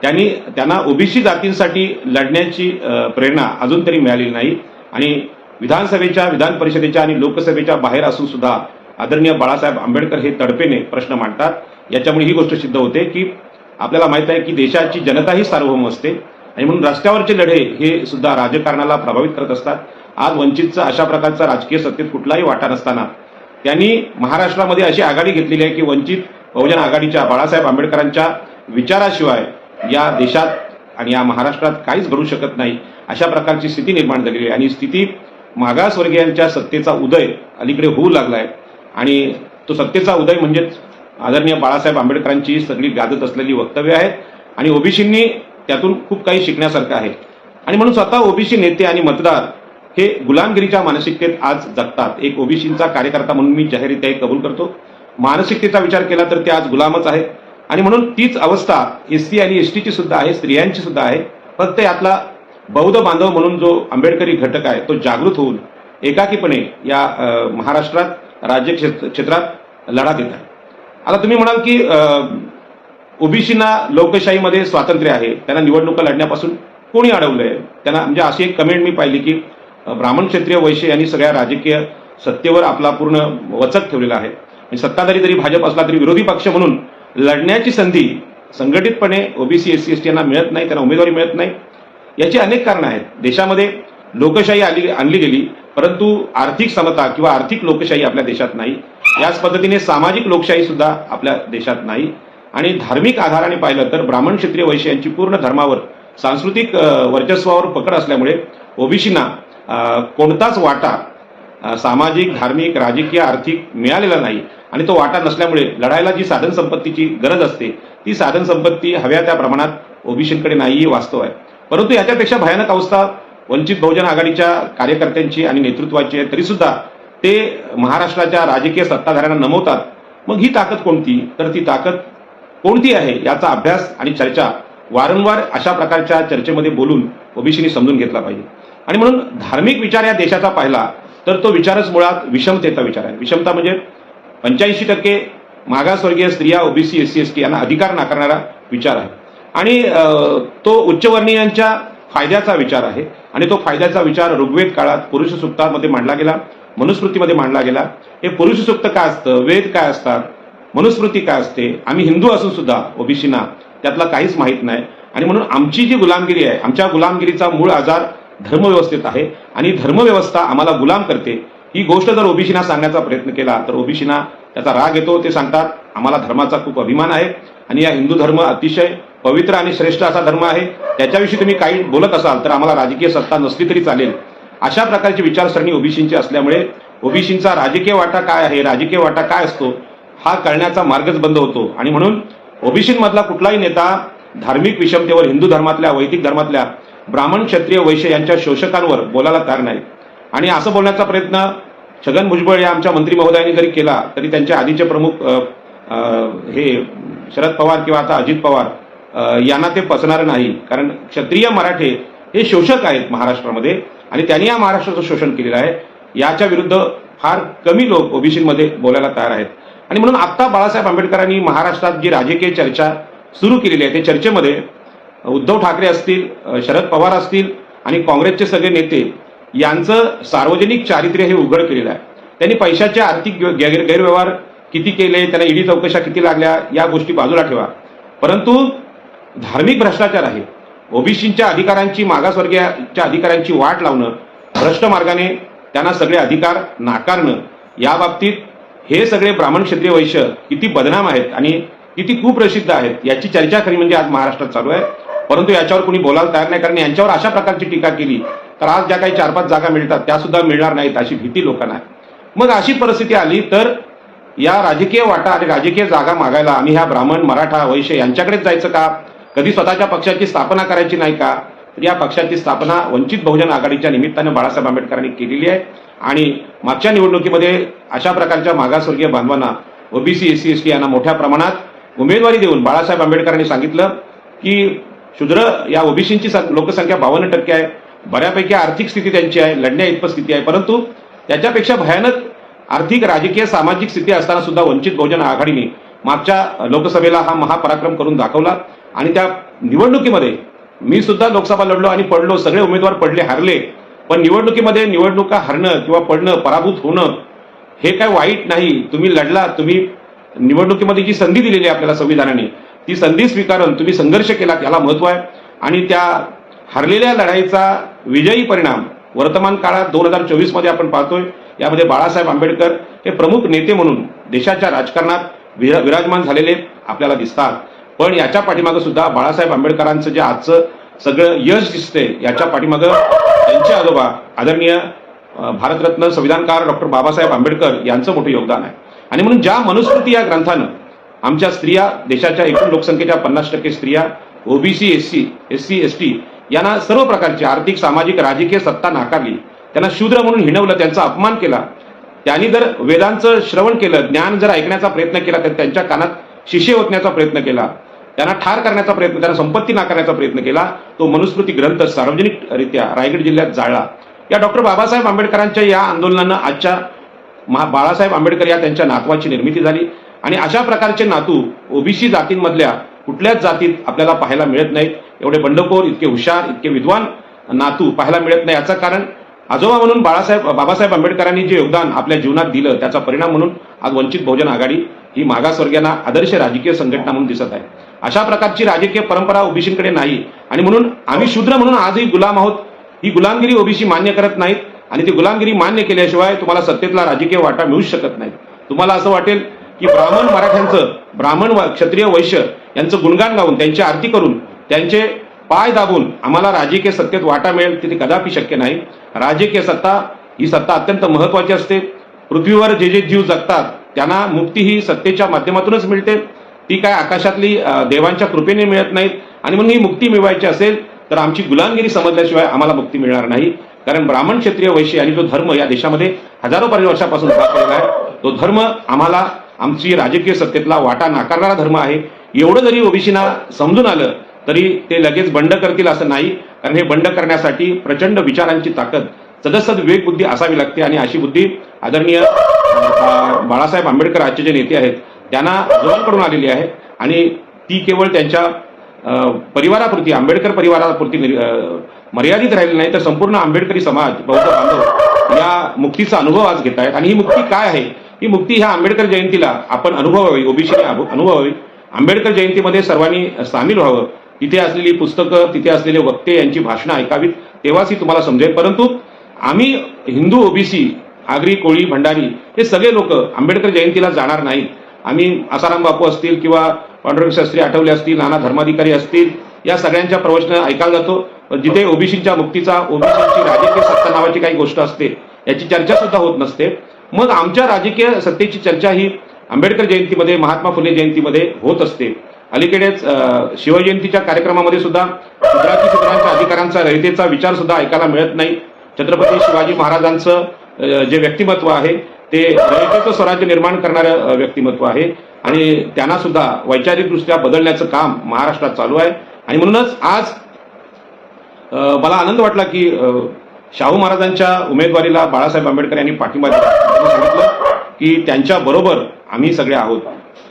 त्यांना ओबीसी जातींसाठी लढण्याची प्रेरणा अजून तरी मिळालेली नाही. आणि विधानसभेच्या, विधान परिषदेच्या आणि लोकसभेच्या बाहेर असून सुद्धा आदरणीय बाळासाहेब आंबेडकर हे तडफेने प्रश्न मांडतात. याच्यामुळे ही गोष्ट सिद्ध होते की आपल्याला माहित आहे की देशाची जनता ही सार्वभौम असते आणि म्हणून रस्त्यावरचे लढे हे सुद्धा राजकारणाला प्रभावित करत असतात. आज वंचितचा अशा प्रकारचा राजकीय सत्तेत कुठलाही वाटा नसताना त्यांनी महाराष्ट्रामध्ये अशी आघाडी घेतलेली आहे की वंचित बहुजन आघाडीच्या बाळासाहेब आंबेडकरांच्या विचाराशिवाय या देशात आणि या महाराष्ट्रात काहीच घडू शकत नाही. अशा प्रकारची स्थिती निर्माण झालेली आहे आणि स्थिती मागासवर्गीयांच्या सत्तेचा उदय अलीकडे होऊ लागलाय आणि तो सत्तेचा उदय म्हणजेच आदरणीय बाळासाहेब आंबेडकरांची सगळी गाजत असलेली वक्तव्य आहेत आणि ओबीसींनी त्यातून खूप काही शिकण्यासारखं आहे. आणि म्हणून स्वतः ओबीसी नेते आणि मतदार हे गुलामगिरीच्या मानसिकतेत आज जगतात. एक ओबीसींचा कार्यकर्ता म्हणून मी जाहीररित्या कबूल करतो. मानसिकतेचा विचार केला तर ते आज गुलामच आहेत आणि म्हणून तीच अवस्था एससी आणि एसटीची सुद्धा आहे, स्त्रियांची सुद्धा आहे. फक्त यातला बौद्ध बांधव म्हणून जो आंबेडकरी घटक आहे तो जागृत होऊन एकाकीपणे या महाराष्ट्रात राज्य क्षेत्रात लढा देत आहे. आता तुम्ही म्हणाल की ओबीसींना लोकशाहीमध्ये स्वातंत्र्य आहे, त्यांना निवडणुका लढण्यापासून कोणी अडवलंय? त्यांना म्हणजे अशी एक कमेंट मी पाहिली की ब्राह्मण, क्षत्रिय, वैश्य यांनी सगळ्या राजकीय सत्तेवर आपला पूर्ण वचक ठेवलेला आहे. सत्ताधारी जरी भाजप असला तरी विरोधी पक्ष म्हणून लढण्याची संधी संघटितपणे ओबीसी, एससी, एसटी यांना मिळत नाही, त्यांना उमेदवारी मिळत नाही. याची अनेक कारणं आहेत. देशामध्ये लोकशाही आणली गेली परंतु आर्थिक समता किंवा आर्थिक लोकशाही आपल्या देशात नाही. याच पद्धतीने सामाजिक लोकशाही सुद्धा आपल्या देशात नाही. आणि धार्मिक आधाराने पाहिलं तर ब्राह्मण, क्षत्रिय, वैश्य यांची पूर्ण धर्मावर, सांस्कृतिक वर्चस्वावर पकड असल्यामुळे ओबीसींना कोणताच वाटा सामाजिक, धार्मिक, राजकीय, आर्थिक मिळालेला नाही. आणि तो वाटा नसल्यामुळे लढायला जी साधन संपत्तीची गरज असते ती साधन संपत्ती हव्या त्या प्रमाणात ओबीसींकडे नाही, ही वास्तव आहे. परंतु याच्यापेक्षा भयानक अवस्था वंचित बहुजन आघाडीच्या कार्यकर्त्यांची आणि नेतृत्वाची आहे. तरी सुद्धा ते महाराष्ट्राच्या राजकीय सत्ताधाऱ्यांना नमवतात. मग ही ताकद कोणती? तर ती ताकद कोणती आहे याचा अभ्यास आणि चर्चा वारंवार अशा प्रकारच्या चर्चेमध्ये बोलून ओबीसींनी समजून घेतला पाहिजे. आणि म्हणून धार्मिक विचार या देशाचा पाहिला तर तो विचारच मुळात विषमतेचा विचार आहे. विषमता म्हणजे 85% मागासवर्गीय स्त्रिया, ओबीसी, एससी, एसटी यांना अधिकार नाकारणारा विचार आहे आणि तो उच्चवर्णीयांच्या फायद्याचा विचार आहे आणि तो फायद्याचा विचार ऋग्वेद काळात पुरुष सूक्तामध्ये मांडला गेला, मनुस्मृतीमध्ये मांडला गेला. हे पुरुष सूक्त काय असतं, वेद काय असतात, मनुस्मृती काय असते, आम्ही हिंदू असून सुद्धा ओबीसीना त्यातला काहीच माहीत नाही. आणि म्हणून आमची जी गुलामगिरी आहे, आमच्या गुलामगिरीचा मूळ आजार धर्मव्यवस्थेत आहे आणि धर्मव्यवस्था आम्हाला गुलाम करते. ही गोष्ट जर ओबीसीना सांगण्याचा प्रयत्न केला तर ओबीसीना त्याचा राग येतो. ते सांगतात आम्हाला धर्माचा खूप अभिमान आहे आणि या हिंदू धर्म अतिशय पवित्र आणि श्रेष्ठ असा धर्म आहे, त्याच्याविषयी तुम्ही काही बोलत असाल तर आम्हाला राजकीय सत्ता नसली तरी चालेल. अशा प्रकारची विचारसरणी ओबीसींची असल्यामुळे ओबीसींचा राजकीय वाटा काय आहे, राजकीय वाटा काय असतो हा कळण्याचा मार्गच बंद होतो. आणि म्हणून ओबीसींमधला कुठलाही नेता धार्मिक विषमतेवर, हिंदू धर्मातल्या, वैदिक धर्मातल्या ब्राह्मण, क्षत्रिय, वैश्य यांच्या शोषकांवर बोलायला तयार नाही. आणि असं बोलण्याचा प्रयत्न छगन भुजबळ या आमच्या मंत्री महोदयांनी जरी केला तरी त्यांचे आधीचे प्रमुख हे शरद पवार किंवा आता अजित पवार यांना ते पचणार नाही. कारण क्षत्रिय मराठे हे शोषक आहेत महाराष्ट्रामध्ये आणि त्यांनी या महाराष्ट्राचं शोषण केलेलं आहे. याच्या विरुद्ध फार कमी लोक ओबीसीमध्ये बोलायला तयार आहेत. आणि म्हणून आत्ता बाळासाहेब आंबेडकरांनी महाराष्ट्रात जी राजकीय चर्चा सुरू केलेली आहे, त्या चर्चेमध्ये उद्धव ठाकरे असतील, शरद पवार असतील आणि काँग्रेसचे सगळे नेते यांचं सार्वजनिक चारित्र्य हे उघड केलेलं आहे. त्यांनी पैशाचे आर्थिक गैरव्यवहार किती केले, त्यांना ईडी चौकशा किती लागल्या या गोष्टी बाजूला ठेवा, परंतु धार्मिक भ्रष्टाचार आहे. ओबीसींच्या अधिकारांची, मागासवर्गीयांच्या अधिकारांची वाट लावणं, भ्रष्ट मार्गाने त्यांना सगळे अधिकार नाकारणं, या बाबतीत हे सगळे ब्राह्मण, क्षत्रिय, वैश्य किती बदनाम आहेत आणि किती कुप्रसिद्ध आहेत याची चर्चा खरी म्हणजे आज महाराष्ट्रात चालू आहे. परंतु याच्यावर कोणी बोलायला तयार नाही. कारण यांच्यावर अशा प्रकारची टीका केली तर आज ज्या काही 4-5 जागा मिळतात त्या सुद्धा मिळणार नाहीत अशी भीती लोकांना आहे. मग अशी परिस्थिती आली तर या राजकीय वाटा आणि राजकीय जागा मागायला आम्ही ह्या ब्राह्मण, मराठा, वैश्य यांच्याकडेच जायचं का? कधी स्वतःच्या पक्षाची स्थापना करायची नाही का? तर या पक्षाची स्थापना वंचित बहुजन आघाडीच्या निमित्तानं बाळासाहेब आंबेडकरांनी केलेली आहे. आणि मागच्या निवडणुकीमध्ये अशा प्रकारच्या मागासवर्गीय बांधवांना, ओबीसी, एससी, एसटी यांना मोठ्या प्रमाणात उमेदवारी देऊन बाळासाहेब आंबेडकरांनी सांगितलं की शूद्र या ओबीसींची लोकसंख्या 52% आहे, बऱ्यापैकी आर्थिक स्थिती त्यांची आहे, लढण्या इतपत स्थिती आहे, परंतु त्याच्यापेक्षा भयानक आर्थिक, राजकीय, सामाजिक स्थिती असताना सुद्धा वंचित बहुजन आघाडीने मागच्या लोकसभेला हा महापराक्रम करून दाखवला. आणि त्या निवडणुकीमध्ये मी सुद्धा लोकसभा लढलो आणि पडलो, सगळे उमेदवार पडले, हारले, पण निवडणुकीमध्ये निवडणुका हरणं किंवा पडणं, पराभूत होणं हे काय वाईट नाही. तुम्ही लढला, तुम्ही निवडणुकीमध्ये जी संधी दिलेली आहे आपल्याला संविधानाने, ती संधी स्वीकारून तुम्ही संघर्ष केला, याला महत्व आहे. आणि त्या हरलेल्या लढाईचा विजयी परिणाम वर्तमान काळात 2024 मध्ये आपण पाहतोय. यामध्ये बाळासाहेब आंबेडकर हे प्रमुख नेते म्हणून देशाच्या राजकारणात विराजमान झालेले आपल्याला दिसतात. पण याच्या पाठीमागं सुद्धा बाळासाहेब आंबेडकरांचं जे आजचं सगळं यश दिसते, याच्या पाठीमागं त्यांचे आजोबा आदरणीय भारतरत्न संविधानकार डॉक्टर बाबासाहेब आंबेडकर यांचं मोठं योगदान आहे. आणि म्हणून ज्या मनुस्मृती या ग्रंथानं आमच्या स्त्रिया, देशाच्या एकूण लोकसंख्येच्या 50% स्त्रिया, ओबीसी, एससी, एसटी यांना सर्व प्रकारची आर्थिक, सामाजिक, राजकीय सत्ता नाकारली, त्यांना शूद्र म्हणून हिणवलं, त्यांचा अपमान केला. त्यांनी जर वेदांचं श्रवण केलं, ज्ञान जर ऐकण्याचा प्रयत्न केला तर त्यांच्या कानात शिशे ओतण्याचा प्रयत्न केला, त्यांना ठार करण्याचा प्रयत्न, त्यांना संपत्ती नाकारण्याचा प्रयत्न केला, तो मनुस्मृती ग्रंथ सार्वजनिकरित्या रायगड जिल्ह्यात जाळला. या डॉक्टर बाबासाहेब आंबेडकरांच्या या आंदोलनानं आजच्या बाळासाहेब आंबेडकर या त्यांच्या नातवाची निर्मिती झाली. आणि अशा प्रकारचे नातू ओबीसी जातींमधल्या कुठल्याच जातीत आपल्याला पाहायला मिळत नाहीत. एवढे बंडखोर, इतके हुशार, इतके विद्वान नातू पाहायला मिळत नाही. याचं कारण आजोबा म्हणून बाबासाहेब आंबेडकरांनी जे योगदान आपल्या जीवनात दिलं, त्याचा परिणाम म्हणून आज वंचित बहुजन आघाडी ही मागासवर्गीयांना आदर्श राजकीय संघटना म्हणून दिसत आहे. अशा प्रकारची राजकीय परंपरा ओबीसींकडे नाही. आणि म्हणून आम्ही शूद्र म्हणून आजही गुलाम आहोत. ही गुलामगिरी ओबीसी मान्य करत नाहीत आणि ती गुलामगिरी मान्य केल्याशिवाय तुम्हाला सत्तेतला राजकीय वाटा मिळूच शकत नाही. तुम्हाला असं वाटेल की ब्राह्मण मराठ्यांचं, ब्राह्मण, क्षत्रिय, वैश्य यांचं गुणगान गाऊन, त्यांची आरती करून, त्यांचे पाय दाबून आम्हाला राजकीय सत्तेत वाटा मिळेल, ते कदापि शक्य नाही. राजकीय सत्ता ही सत्ता अत्यंत महत्वाची असते. पृथ्वीवर जे जे जीव जगतात त्यांना मुक्ती ही सत्तेच्या माध्यमातूनच मिळते. ती काय आकाशातली देवांच्या कृपेने मिळत नाहीत. आणि म्हणून ही मुक्ती मिळवायची असेल तर आमची गुलामगिरी समजल्याशिवाय आम्हाला मुक्ती मिळणार नाही. कारण ब्राह्मण, क्षत्रिय, वैश्य आणि जो धर्म या देशामध्ये हजारो वर्षापासून उभा केलेला आहे, तो धर्म आम्हाला आमची राजकीय सत्तेतला वाटा नाकारणारा धर्म आहे. एवढं जरी ओबीसीना समजून आलं तरी ते लगेच बंड करतील असं नाही. कारण हे बंड करण्यासाठी प्रचंड विचारांची ताकद सदस्य विवेक बुद्धी असावी लागते आणि अशी बुद्धी आदरणीय बाळासाहेब आंबेडकर आजचे जे नेते आहेत त्यांना आजोबांकडून आलेली आहे आणि ती केवळ त्यांच्या परिवारापुरती, आंबेडकर परिवारापुरती मर्यादित राहिली नाही, तर संपूर्ण आंबेडकरी समाज, बौद्ध बांधव या मुक्तीचा अनुभव आज घेत आहेत. आणि ही मुक्ती काय आहे? ही मुक्ती ह्या आंबेडकर जयंतीला आपण अनुभवावी, ओबीसीने अनुभवावी. आंबेडकर जयंतीमध्ये सर्वांनी सामील व्हावं. तिथे असलेली पुस्तकं, तिथे असलेले वक्ते यांची भाषणं ऐकावीत, तेव्हाच ही तुम्हाला समजेल. परंतु आम्ही हिंदू, ओबीसी, आगरी, कोळी, भंडारी हे सगळे लोक आंबेडकर जयंतीला जाणार नाहीत. आम्ही आसाराम बापू असतील किंवा पांडुरंग शास्त्री आठवले असतील, नाना धर्माधिकारी असतील, या सगळ्यांच्या प्रवचन ऐकायला जातो. पण जिथे ओबीसींच्या मुक्तीचा, ओबीसींची राजकीय सत्ता नावाची काही गोष्ट असते याची चर्चा सुद्धा होत नसते. मग आमच्या राजकीय सत्तेची चर्चा ही आंबेडकर जयंतीमध्ये, महात्मा फुले जयंतीमध्ये होत असते. अलीकडेच शिवजयंतीच्या कार्यक्रमामध्ये सुद्धा शूद्रांच्या अधिकारांचा, रयतेचा विचार सुद्धा ऐकायला मिळत नाही. छत्रपती शिवाजी महाराजांचं जे व्यक्तिमत्व आहे ते रयतेचं स्वराज्य निर्माण करणारं व्यक्तिमत्व आहे आणि त्यांना सुद्धा वैचारिकदृष्ट्या बदलण्याचं काम महाराष्ट्रात चालू आहे. आणि म्हणूनच आज मला आनंद वाटला की शाहू महाराजांच्या उमेदवारीला बाळासाहेब आंबेडकर यांनी पाठिंबा दिला. त्यांनी सांगितलं की त्यांच्या बरोबर आम्ही सगळे आहोत.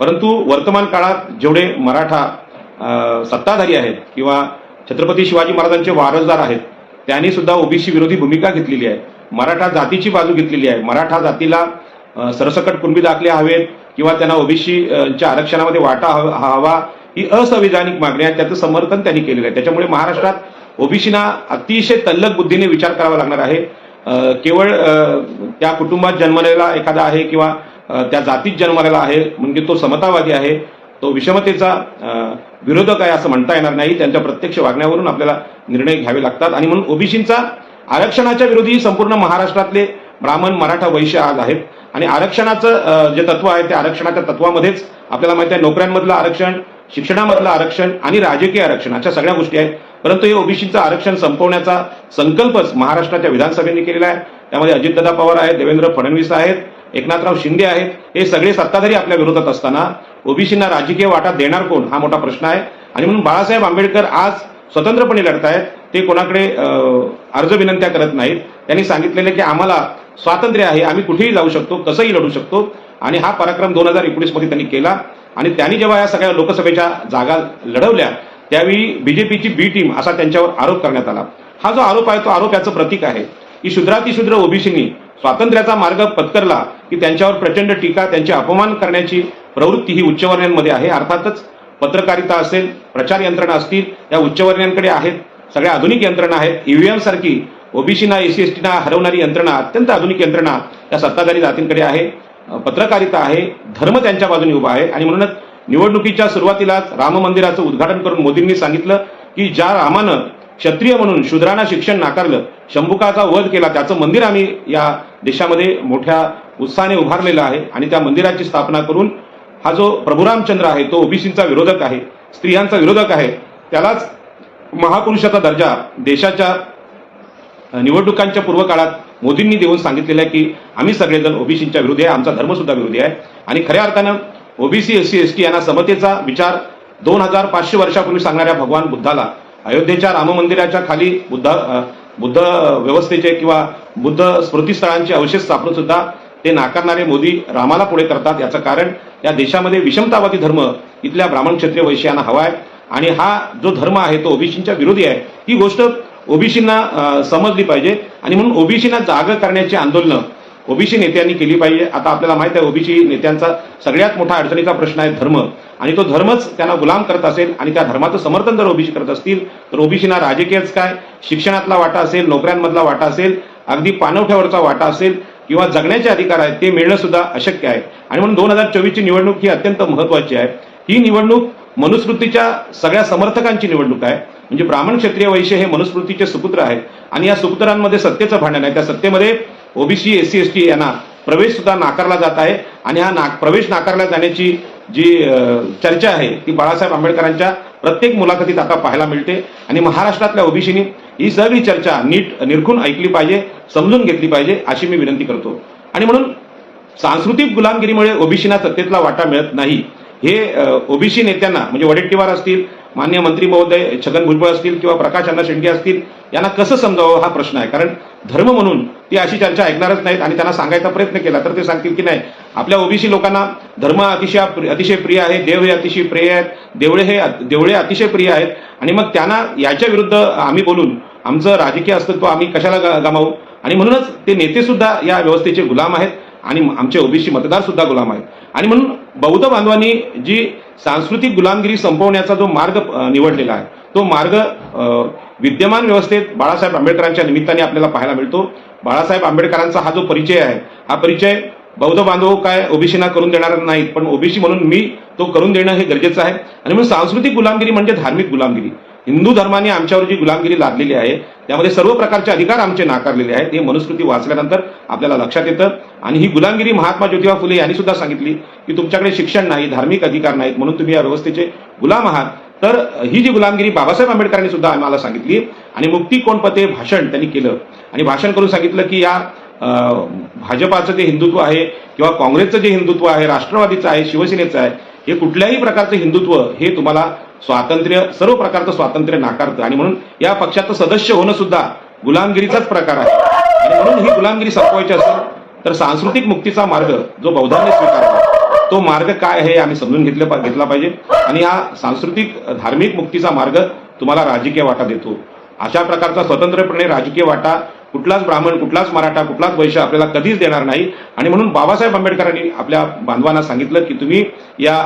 परंतु वर्तमान काळात जेवढे मराठा सत्ताधारी आहेत किंवा छत्रपती शिवाजी महाराजांचे वारसदार आहेत त्यांनी सुद्धा ओबीसी विरोधी भूमिका घेतलेली आहे. मराठा जातीची बाजू घेतलेली आहे. मराठा जातीला सरसकट कुणबी दाखले हवेत किंवा त्यांना ओबीसीच्या आरक्षणामध्ये वाटा हवा ही असंविधानिक मागणी आहे. त्याचं समर्थन त्यांनी केलेलं आहे. त्याच्यामुळे महाराष्ट्रात ओबीसीना अतिशय तल्लख बुद्धीने विचार करावा लागणार आहे. केवळ त्या कुटुंबात जन्मलेला एखादा आहे किंवा त्या जातीत जन्मलेला आहे म्हणजे तो समतावादी आहे, तो विषमतेचा विरोधक आहे असं म्हणता येणार नाही. त्यांच्या प्रत्यक्ष वागण्यावरून आपल्याला निर्णय घ्यावे लागतात. आणि म्हणून ओबीसींचा आरक्षणाच्या विरोधी संपूर्ण महाराष्ट्रातले ब्राह्मण, मराठा, वैश्य आज आहेत. आणि आरक्षणाचं जे तत्व आहे त्या आरक्षणाच्या तत्वामध्येच आपल्याला माहिती आहे नोकऱ्यांमधलं आरक्षण, शिक्षणामधलं आरक्षण आणि राजकीय आरक्षण अशा सगळ्या गोष्टी आहेत. परंतु हे ओबीसीचं आरक्षण संपवण्याचा संकल्पच महाराष्ट्राच्या विधानसभेने केलेला आहे. त्यामध्ये अजितदादा पवार आहेत, देवेंद्र फडणवीस आहेत, एकनाथराव शिंदे आहेत. हे सगळे सत्ताधारी आपल्या विरोधात असताना ओबीसींना राजकीय वाटा देणार कोण हा मोठा प्रश्न आहे. आणि म्हणून बाळासाहेब आंबेडकर आज स्वतंत्रपणे लढतायत. ते कोणाकडे अर्ज विनंत्या करत नाहीत. त्यांनी सांगितलेले की आम्हाला स्वातंत्र्य आहे, आम्ही कुठेही जाऊ शकतो, कसंही लढू शकतो. आणि हा पराक्रम 2019 मध्ये त्यांनी केला. आणि त्यांनी जेव्हा या सगळ्या लोकसभेच्या जागा लढवल्या त्यावेळी बीजेपीची बी टीम असा त्यांच्यावर आरोप करण्यात आला. हा जो आरोप आहे तो आरोप याचं प्रतीक आहे की शूद्रातिशूद्र ओबीसींनी स्वातंत्र्याचा मार्ग पत्करला की त्यांच्यावर प्रचंड टीका, त्यांचे अपमान करण्याची प्रवृत्ती ही उच्चवर्णीयांमध्ये आहे. अर्थातच पत्रकारिता असेल, प्रचार यंत्रणा असतील, या उच्चवर्णीयांकडे आहेत. सगळ्या आधुनिक यंत्रणा आहेत. ईव्हीएम सारखी ओबीसीना, एससी एसटीना हरवणारी यंत्रणा, अत्यंत आधुनिक यंत्रणा त्या सत्ताधारी जातींकडे आहे. पत्रकारिता आहे, धर्म त्यांच्या बाजूने उभा आहे. आणि म्हणूनच निवडणुकीच्या सुरुवातीलाच राम मंदिराचं उद्घाटन करून मोदींनी सांगितलं की ज्या रामानं क्षत्रिय म्हणून शूद्रांना शिक्षण नाकारलं, शंभुकाचा वध केला, त्याचं मंदिर आम्ही या देशामध्ये मोठ्या उत्साहाने उभारलेलं आहे. आणि त्या मंदिराची स्थापना करून हा जो प्रभू रामचंद्र आहे तो ओबीसींचा विरोधक आहे, स्त्रियांचा विरोधक आहे, त्यालाच महापुरुषाचा दर्जा देशाच्या निवडणुकांच्या पूर्वकाळात मोदींनी देऊन सांगितलेलं आहे की आम्ही सगळेजण ओबीसींच्या विरोधी आहे, आमचा धर्म सुद्धा विरोधी आहे. आणि खऱ्या अर्थानं ओबीसी, एससी, एसटी यांना समतेचा विचार 2500 वर्षापूर्वी सांगणाऱ्या भगवान बुद्धाला अयोध्येच्या राम मंदिराच्या खाली बुद्ध व्यवस्थेचे किंवा बुद्ध स्मृतीस्थळांचे अवशेष सापडून सुद्धा ते नाकारणारे मोदी रामाला पुढे करतात. याचं कारण या देशामध्ये विषमतावादी धर्म इथल्या ब्राह्मण, क्षत्रिय, वैश्य यांना हवा आहे. आणि हा जो धर्म आहे तो ओबीसींच्या विरोधी आहे. ही गोष्ट ओबीसींना समजली पाहिजे. आणि म्हणून ओबीसींना जागा करण्याची आंदोलनं ओबीसी नेत्यांनी केली पाहिजे. आता आपल्याला माहित आहे ओबीसी नेत्यांचा सगळ्यात मोठा अडचणीचा प्रश्न आहे धर्म. आणि तो धर्मच त्यांना गुलाम करत असेल आणि त्या धर्माचं समर्थन जर ओबीसी करत असतील तर ओबीसींना राजकीयच काय, शिक्षणातला वाटा असेल, नोकऱ्यांमधला वाटा असेल, अगदी पाणवठ्यावरचा वाटा असेल किंवा जगण्याचे अधिकार आहेत ते मिळणं सुद्धा अशक्य आहे. आणि म्हणून 2024 ची निवडणूक ही अत्यंत महत्वाची आहे. ही निवडणूक मनुस्मृतीच्या सगळ्या समर्थकांची निवडणूक आहे. म्हणजे ब्राह्मण, क्षत्रिय, वैश्य हे मनुस्मृतीचे सुपुत्र आहेत आणि या सुपुत्रांमध्ये सत्तेचं भांडण आहे. त्या सत्तेमध्ये ओबीसी, एससी, एसटी यांना प्रवेश सुद्धा नाकारला जात आहे. आणि हा प्रवेश नाकारला जाण्याची जी चर्चा आहे ती बाळासाहेब आंबेडकरांच्या प्रत्येक मुलाखतीत आता पाहायला मिळते. आणि महाराष्ट्रातल्या ओबीसींनी ही सगळी चर्चा नीट निरखून ऐकली पाहिजे, समजून घेतली पाहिजे अशी मी विनंती करतो. आणि म्हणून सांस्कृतिक गुलामगिरीमुळे ओबीसींना सत्तेतला वाटा मिळत नाही हे ओबीसी नेत्यांना म्हणजे वडेट्टीवार असतील, मान्य मंत्री महोदय छगन भुजबळ असतील किंवा प्रकाश अण्णा शेंडगे असतील यांना कसं समजावं हा प्रश्न आहे. कारण धर्म म्हणून ती अशी चर्चा ऐकणारच नाहीत आणि त्यांना सांगायचा प्रयत्न केला तर ते सांगतील की नाही, आपल्या ओबीसी लोकांना धर्म अतिशय प्रिय आहे, देव हे अतिशय प्रिय आहेत, देवळे अतिशय प्रिय आहेत आणि मग त्यांना याच्या विरुद्ध आम्ही बोलून आमचं राजकीय अस्तित्व आम्ही कशाला गमावू. आणि म्हणूनच ते नेते सुद्धा या व्यवस्थेचे गुलाम आहेत आणि आमचे ओबीसी मतदार सुद्धा गुलाम आहेत. आणि म्हणून बौद्ध बांधवांनी जी सांस्कृतिक गुलामगिरी संपवण्याचा जो मार्ग निवडलेला आहे तो मार्ग विद्यमान व्यवस्थेत बाळासाहेब आंबेडकरांच्या निमित्ताने आपल्याला पाहायला मिळतो. बाळासाहेब आंबेडकरांचा हा जो परिचय आहे हा परिचय बौद्ध बांधव काय ओबीसीना करून देणार नाहीत, पण ओबीसी म्हणून मी तो करून देणं हे गरजेचं आहे. आणि म्हणून सांस्कृतिक गुलामगिरी म्हणजे धार्मिक गुलामगिरी. हिंदू धर्माने आमच्यावर जी गुलामगिरी लादलेली आहे त्यामध्ये सर्व प्रकारचे अधिकार आमचे नाकारलेले आहेत हे मनुस्मृती वाचल्यानंतर आपल्याला लक्षात येतं. आणि ही गुलामगिरी महात्मा ज्योतिबा फुले यांनी सुद्धा सांगितली की तुमच्याकडे शिक्षण नाही, धार्मिक अधिकार नाहीत, म्हणून तुम्ही या व्यवस्थेचे गुलाम आहात. तर ही जी गुलामगिरी बाबासाहेब आंबेडकरांनी सुद्धा आम्हाला सांगितली. आणि मुक्ती कोण पते भाषण त्यांनी केलं आणि भाषण करून सांगितलं की या भाजपाचं जे हिंदुत्व आहे किंवा काँग्रेसचं जे हिंदुत्व आहे, राष्ट्रवादीचं आहे, शिवसेनेचं आहे, हे कुठल्याही प्रकारचं हिंदुत्व हे तुम्हाला सर्व प्रकारचं स्वातंत्र्य नाकारतं आणि म्हणून या पक्षाचं सदस्य होणं सुद्धा गुलामगिरीचाच प्रकार आहे. आणि म्हणून ही गुलामगिरी संपवायची असेल तर सांस्कृतिक मुक्तीचा मार्ग जो बौद्धांनी स्वीकारला तो मार्ग काय आहे आम्ही समजून घेतला पाहिजे. आणि हा सांस्कृतिक धार्मिक मुक्तीचा मार्ग तुम्हाला राजकीय वाटा देतो. अशा प्रकारचा स्वतंत्रपणे राजकीय वाटा कुठलाच ब्राह्मण, कुठलाच मराठा, कुठलाच वैश्य आपल्याला कधीच देणार नाही. आणि म्हणून बाबासाहेब आंबेडकरांनी आपल्या बांधवांना सांगितलं की तुम्ही या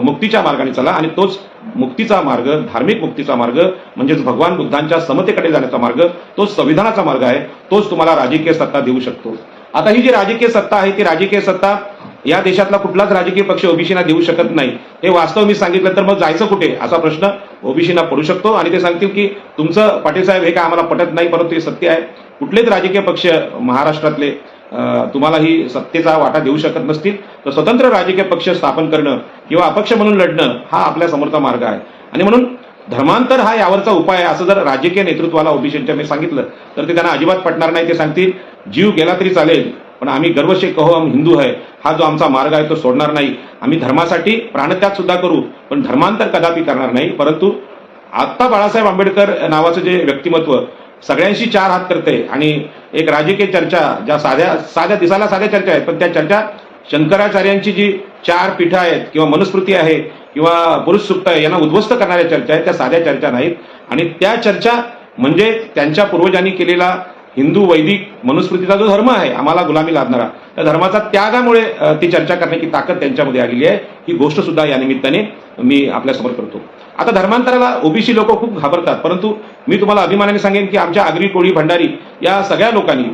मुक्तीच्या मार्गाने चला आणि तोच मुक्तीचा मार्ग, धार्मिक मुक्तीचा मार्ग म्हणजेच भगवान बुद्धांच्या समतेकडे जाण्याचा मार्ग, तोच संविधानाचा मार्ग आहे, तोच तुम्हाला राजकीय सत्ता देऊ शकतो. आता ही जी राजकीय सत्ता आहे ती राजकीय सत्ता या देशातला कुठलाच राजकीय पक्ष ओबीसीना देऊ शकत नाही. हे वास्तव मी सांगितलं तर मग जायचं कुठे असा प्रश्न ओबीसीना पडू शकतो. आणि ते सांगतील की तुमचं पाटील साहेब हे काय आम्हाला पटत नाही, परंतु हे सत्य आहे. कुठलेच राजकीय पक्ष महाराष्ट्रातले तुम्हाला ही सत्तेचा वाटा देऊ शकत नसतील. तर स्वतंत्र राजकीय पक्ष स्थापन करणं किंवा अपक्ष म्हणून लढणं हा आपल्या समोरचा मार्ग आहे. आणि म्हणून धर्मांतर हा यावरचा उपाय आहे असं जर राजकीय नेतृत्वाला ओबीसीच्या मी सांगितलं तर ते त्यांना अजिबात पटणार नाही. ते सांगतील जीव गेला तरी चालेल पण आम्ही गर्व से कहो हम हिंदू है हा जो आमचा मार्ग आहे तो सोडणार नाही. आम्ही धर्मासाठी प्राणत्याग सुद्धा करू पण धर्मांतर कदापि करणार नाही. परंतु आता बाळासाहेब आंबेडकर नावाचं जे व्यक्तिमत्व सगळ्यांशी चार हात करते आणि एक राजकीय चर्चा ज्या साध्या दिसायला साध्या चर्चा आहेत पण त्या चर्चा शंकराचार्यांची जी चार पीठं आहेत किंवा मनुस्मृती आहे किंवा पुरुष सुक्त आहे यांना उद्ध्वस्त करणाऱ्या चर्चा आहेत त्या साध्या चर्चा नाहीत. आणि त्या चर्चा म्हणजे त्यांच्या पूर्वजांनी केलेला हिंदू वैदिक मनुस्मृतीचा जो धर्म आहे आम्हाला गुलामी लादणारा त्या धर्माचा त्यागामुळे ती चर्चा करण्याची ताकद त्यांच्यामध्ये आलेली आहे. ही गोष्ट सुद्धा या निमित्ताने मी आपल्यासमोर करतो. आता धर्मांतराला ओबीसी लोक खूप घाबरतात परंतु मी तुम्हाला अभिमानाने सांगेन की आमच्या आगरी, कोळी, भंडारी या सगळ्या लोकांनी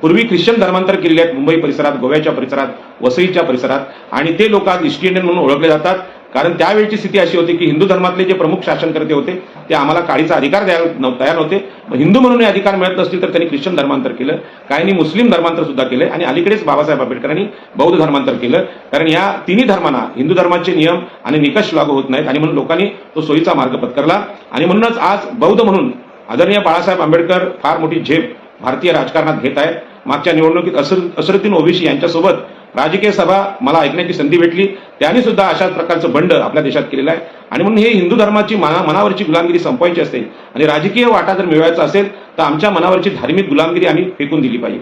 पूर्वी ख्रिश्चन धर्मांतर केलेले आहेत मुंबई परिसरात, गोव्याच्या परिसरात, वसईच्या परिसरात. आणि ते लोक आज ईस्ट इंडियन म्हणून ओळखले जातात. कारण त्यावेळची स्थिती अशी होती की हिंदू धर्मातले जे प्रमुख शासनकर्ते होते ते आम्हाला काळीचा अधिकार द्यायला तयार नव्हते. हिंदू म्हणून अधिकार मिळत नसतील तर त्यांनी ख्रिश्चन धर्मांतर केलं, काहींनी मुस्लिम धर्मांतर सुद्धा केलं आणि अलीकडेच बाबासाहेब आंबेडकरांनी बौद्ध धर्मांतर केलं. कारण या तिन्ही धर्मांना हिंदू धर्माचे नियम आणि निकष लागू होत नाहीत आणि म्हणून लोकांनी तो सोयीचा मार्ग पत्करला. आणि म्हणूनच आज बौद्ध म्हणून आदरणीय बाळासाहेब आंबेडकर फार मोठी झेप भारतीय राजकारणात घेत आहेत. मागच्या निवडणुकीत असरुद्दीन ओवेसी यांच्यासोबत राजकीय सभा मला ऐकण्याची संधी भेटली. त्यांनी सुद्धा अशाच प्रकारचं बंड आपल्या देशात केलेलं आहे. आणि म्हणून हे हिंदू धर्माची मनावरची गुलामगिरी संपवायची असेल आणि राजकीय वाटा जर मिळवायचा असेल तर आमच्या मनावरची धार्मिक गुलामगिरी आम्ही फेकून दिली पाहिजे.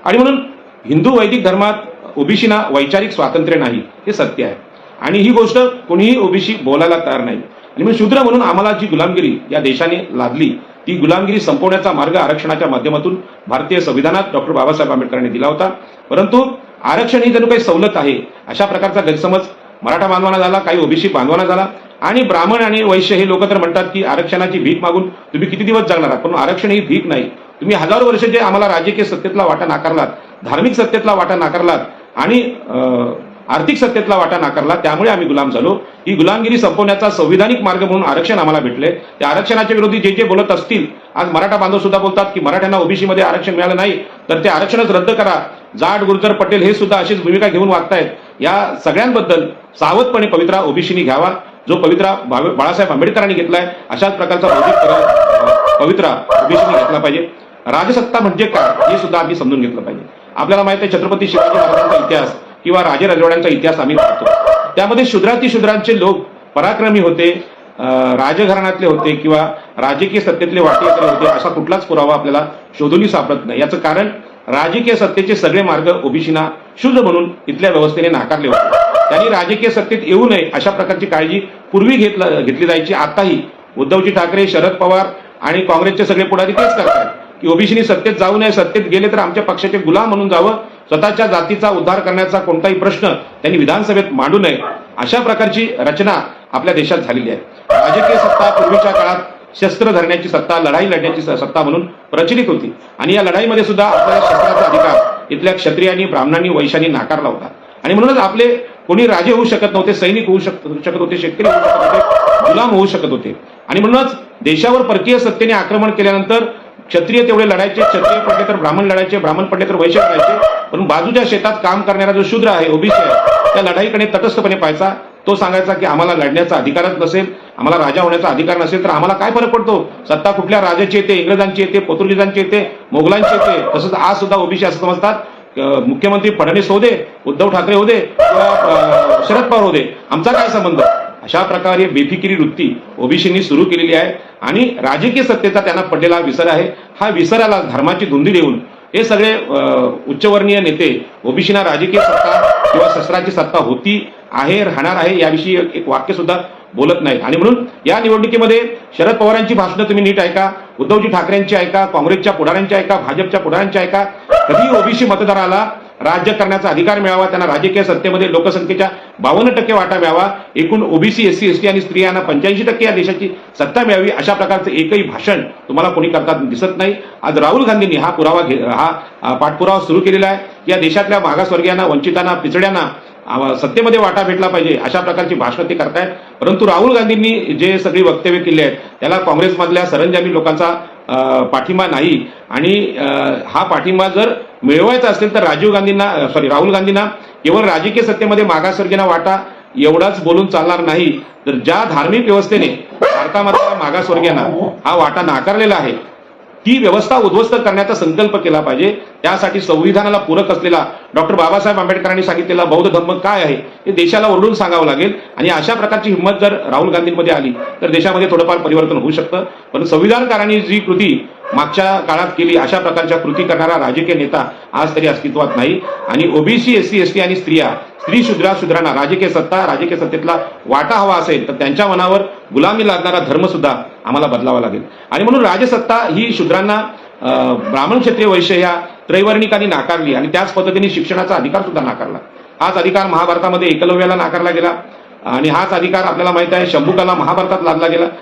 आणि म्हणून हिंदू वैदिक धर्मात ओबीसीना वैचारिक स्वातंत्र्य नाही हे सत्य आहे आणि ही गोष्ट कोणीही ओबीसी बोलायला तयार नाही. आणि म्हणून शूद्र म्हणून आम्हाला जी गुलामगिरी या देशाने लादली ती गुलामगिरी संपवण्याचा मार्ग आरक्षणाच्या माध्यमातून भारतीय संविधानात डॉक्टर बाबासाहेब आंबेडकरांनी दिला होता. परंतु आरक्षण ही जणू काही सवलत आहे अशा प्रकारचा गैरसमज मराठा बांधवांना झाला, काही ओबीसी बांधवांना झाला. आणि ब्राह्मण आणि वैश्य हे लोक तर म्हणतात की आरक्षणाची भीक मागून तुम्ही किती दिवस जगणार आहात. पण आरक्षण ही भीक नाही. तुम्ही हजारो वर्ष जे आम्हाला राजकीय सत्तेतला वाटा नाकारलात, धार्मिक सत्तेतला वाटा नाकारलात आणि आर्थिक सत्तेतला वाटा नाकारला त्यामुळे आम्ही गुलाम झालो. ही गुलामगिरी संपवण्याचा संविधानिक मार्ग म्हणून आरक्षण आम्हाला भेटले. त्या आरक्षणाच्या विरोधी जे जे बोलत असतील आज मराठा बांधव सुद्धा बोलतात की मराठ्यांना ओबीसी मध्ये आरक्षण मिळालं नाही तर ते आरक्षणच रद्द करा. जाट, गुर्जर, पटेल हे सुद्धा अशीच भूमिका घेऊन वागतायत. या सगळ्यांबद्दल सावधपणे पवित्रा ओबीसीनी घ्यावा. जो पवित्रा बाळासाहेब आंबेडकरांनी घेतलाय अशाच प्रकारचा बौद्धिक पवित्रा ओबीसीनी घेतला पाहिजे. राजसत्ता म्हणजे काय हे सुद्धा आम्ही समजून घेतलं पाहिजे. आपल्याला माहिती आहे छत्रपती शिवाजी महाराजांचा इतिहास किंवा राजे राजवाड्यांचा इतिहास आम्ही पाहतो. त्यामध्ये शूद्रांचे लोक पराक्रमी होते, राजघराण्यातले होते किंवा राजकीय सत्तेतले वाटेकरी होते असा कुठलाच पुरावा आपल्याला शोधूनही सापडत नाही. याचं कारण राजकीय सत्तेचे सगळे मार्ग ओबीसीना शुद्ध म्हणून इथल्या व्यवस्थेने नाकारले होते. त्यांनी राजकीय सत्तेत येऊ नये अशा प्रकारची काळजी पूर्वी घेतली जायची. आताही उद्धवजी ठाकरे, शरद पवार आणि काँग्रेसचे सगळे पुढारी तेच करतात की ओबीसीनी सत्तेत जाऊ नये, सत्तेत गेले तर आमच्या पक्षाचे गुलाम म्हणून जावं, स्वतःच्या जातीचा उद्धार करण्याचा कोणताही प्रश्न त्यांनी विधानसभेत मांडू नये अशा प्रकारची रचना आपल्या देशात झालेली आहे. राजकीय सत्ता पूर्वीच्या काळात शस्त्र धरण्याची सत्ता, लढाई लढण्याची सत्ता म्हणून प्रचलित होती आणि या लढाईमध्ये सुद्धा आपल्याला शस्त्राचा अधिकार इथल्या क्षत्रियांनी, ब्राह्मणांनी, वैश्यांनी नाकारला होता आणि म्हणूनच आपले कोणी राजे होऊ शकत नव्हते, सैनिक होऊ शकत होते, शेतकरी होऊ शकत होते, गुलाम होऊ शकत होते आणि म्हणूनच देशावर परकीय सत्तेने आक्रमण केल्यानंतर क्षत्रिय तेवढे लढायचे, क्षत्रिय पडले तर ब्राह्मण लढायचे, ब्राह्मण पडले तर वैश्य लढायचे, पण बाजूच्या शेतात काम करणारा जो शूद्र आहे, ओबीसी आहे, त्या लढाईकडे तटस्थपणे पाहायचा. तो सांगायचा की आम्हाला लढण्याचा अधिकारच नसेल, आम्हाला राजा होण्याचा अधिकार नसेल तर आम्हाला काय फरक पडतो, सत्ता कुठल्या राजाची येते, इंग्रजांची येते, पोर्तुगीजांची येते, मोगलांची येते. तसंच आज सुद्धा ओबीसी असं समजतात मुख्यमंत्री फडणवीस होऊ दे, उद्धव ठाकरे होऊ दे किंवा शरद पवार होऊ दे, आमचा काय संबंध. अशा प्रकारे बेफिकिरी वृत्ती ओबीसींनी सुरू केलेली आहे आणि राजकीय सत्तेचा त्यांना पडलेला विसर आहे. हा विसराला धर्माची धुंदी देऊन हे सगळे उच्चवर्णीय नेते ओबीसीना राजकीय सत्ता किंवा शस्त्राची सत्ता होती, आहे, राहणार आहे याविषयी एक वाक्य सुद्धा बोलत नाहीत. आणि म्हणून या निवडणुकीमध्ये शरद पवारांची भाषणं तुम्ही नीट ऐका, उद्धवजी ठाकरेंची ऐका, काँग्रेसच्या पुढाऱ्यांची ऐका, भाजपच्या पुढाऱ्यांची ऐका. कधी ओबीसी मतदाराला राज्य करण्याचा अधिकार मिळावा, त्यांना राजकीय सत्तेमध्ये लोकसंख्येच्या 52% वाटा मिळावा, एकूण ओबीसी, एससी, एसटी आणि स्त्रियांना 85% या देशाची सत्ता मिळावी अशा प्रकारचं एकही भाषण तुम्हाला कोणी करताना दिसत नाही. आज राहुल गांधींनी हा पाठपुरावा सुरू केलेला आहे की या देशातल्या मागासवर्गीयांना, वंचितांना, पिचड्यांना सत्तेमध्ये वाटा भेटला पाहिजे अशा प्रकारची भाषणं ते करतायत. परंतु राहुल गांधींनी जे सगळी वक्तव्य केली आहेत त्याला काँग्रेसमधल्या सरंजामी लोकांचा पाठिंबा नाही आणि हा पाठिंबा जर मिळवायचा असेल तर राहुल गांधींना केवळ राजकीय सत्तेमध्ये मागासवर्गीयांना वाटा एवढाच बोलून चालणार नाही, तर ज्या धार्मिक व्यवस्थेने भारतामधल्या मागासवर्गीयांना हा वाटा नाकारलेला आहे ती व्यवस्था उद्ध्वस्त करण्याचा संकल्प केला पाहिजे. त्यासाठी संविधानाला पूरक असलेला डॉक्टर बाबासाहेब आंबेडकरांनी सांगितलेला बौद्ध धम्म काय आहे हे देशाला ओरडून सांगावं लागेल आणि अशा प्रकारची हिंमत जर राहुल गांधींमध्ये आली तर देशामध्ये थोडंफार परिवर्तन होऊ शकतं. पण संविधानकारांनी जी कृती मागच्या काळात केली अशा प्रकारच्या कृती करणारा राजकीय नेता आज तरी अस्तित्वात नाही आणि ओबीसी, एससी, एसटी आणि स्त्री शूद्रांना राजकीय सत्तेतला वाटा हवा असेल तर त्यांच्या मनावर गुलामी लादणारा धर्म सुद्धा आम्हाला बदलावा लागेल. आणि म्हणून राजसत्ता ही शूद्रांना ब्राह्मण, क्षत्रिय, वैश्य या त्रैवर्णिकांनी नाकारली आणि त्याच पद्धतीने शिक्षणाचा अधिकार सुद्धा नाकारला. हाच अधिकार महाभारतामध्ये एकलव्याला नाकारला गेला आणि हाच अधिकार आपल्याला माहित आहे शंभुकाला महाभारतात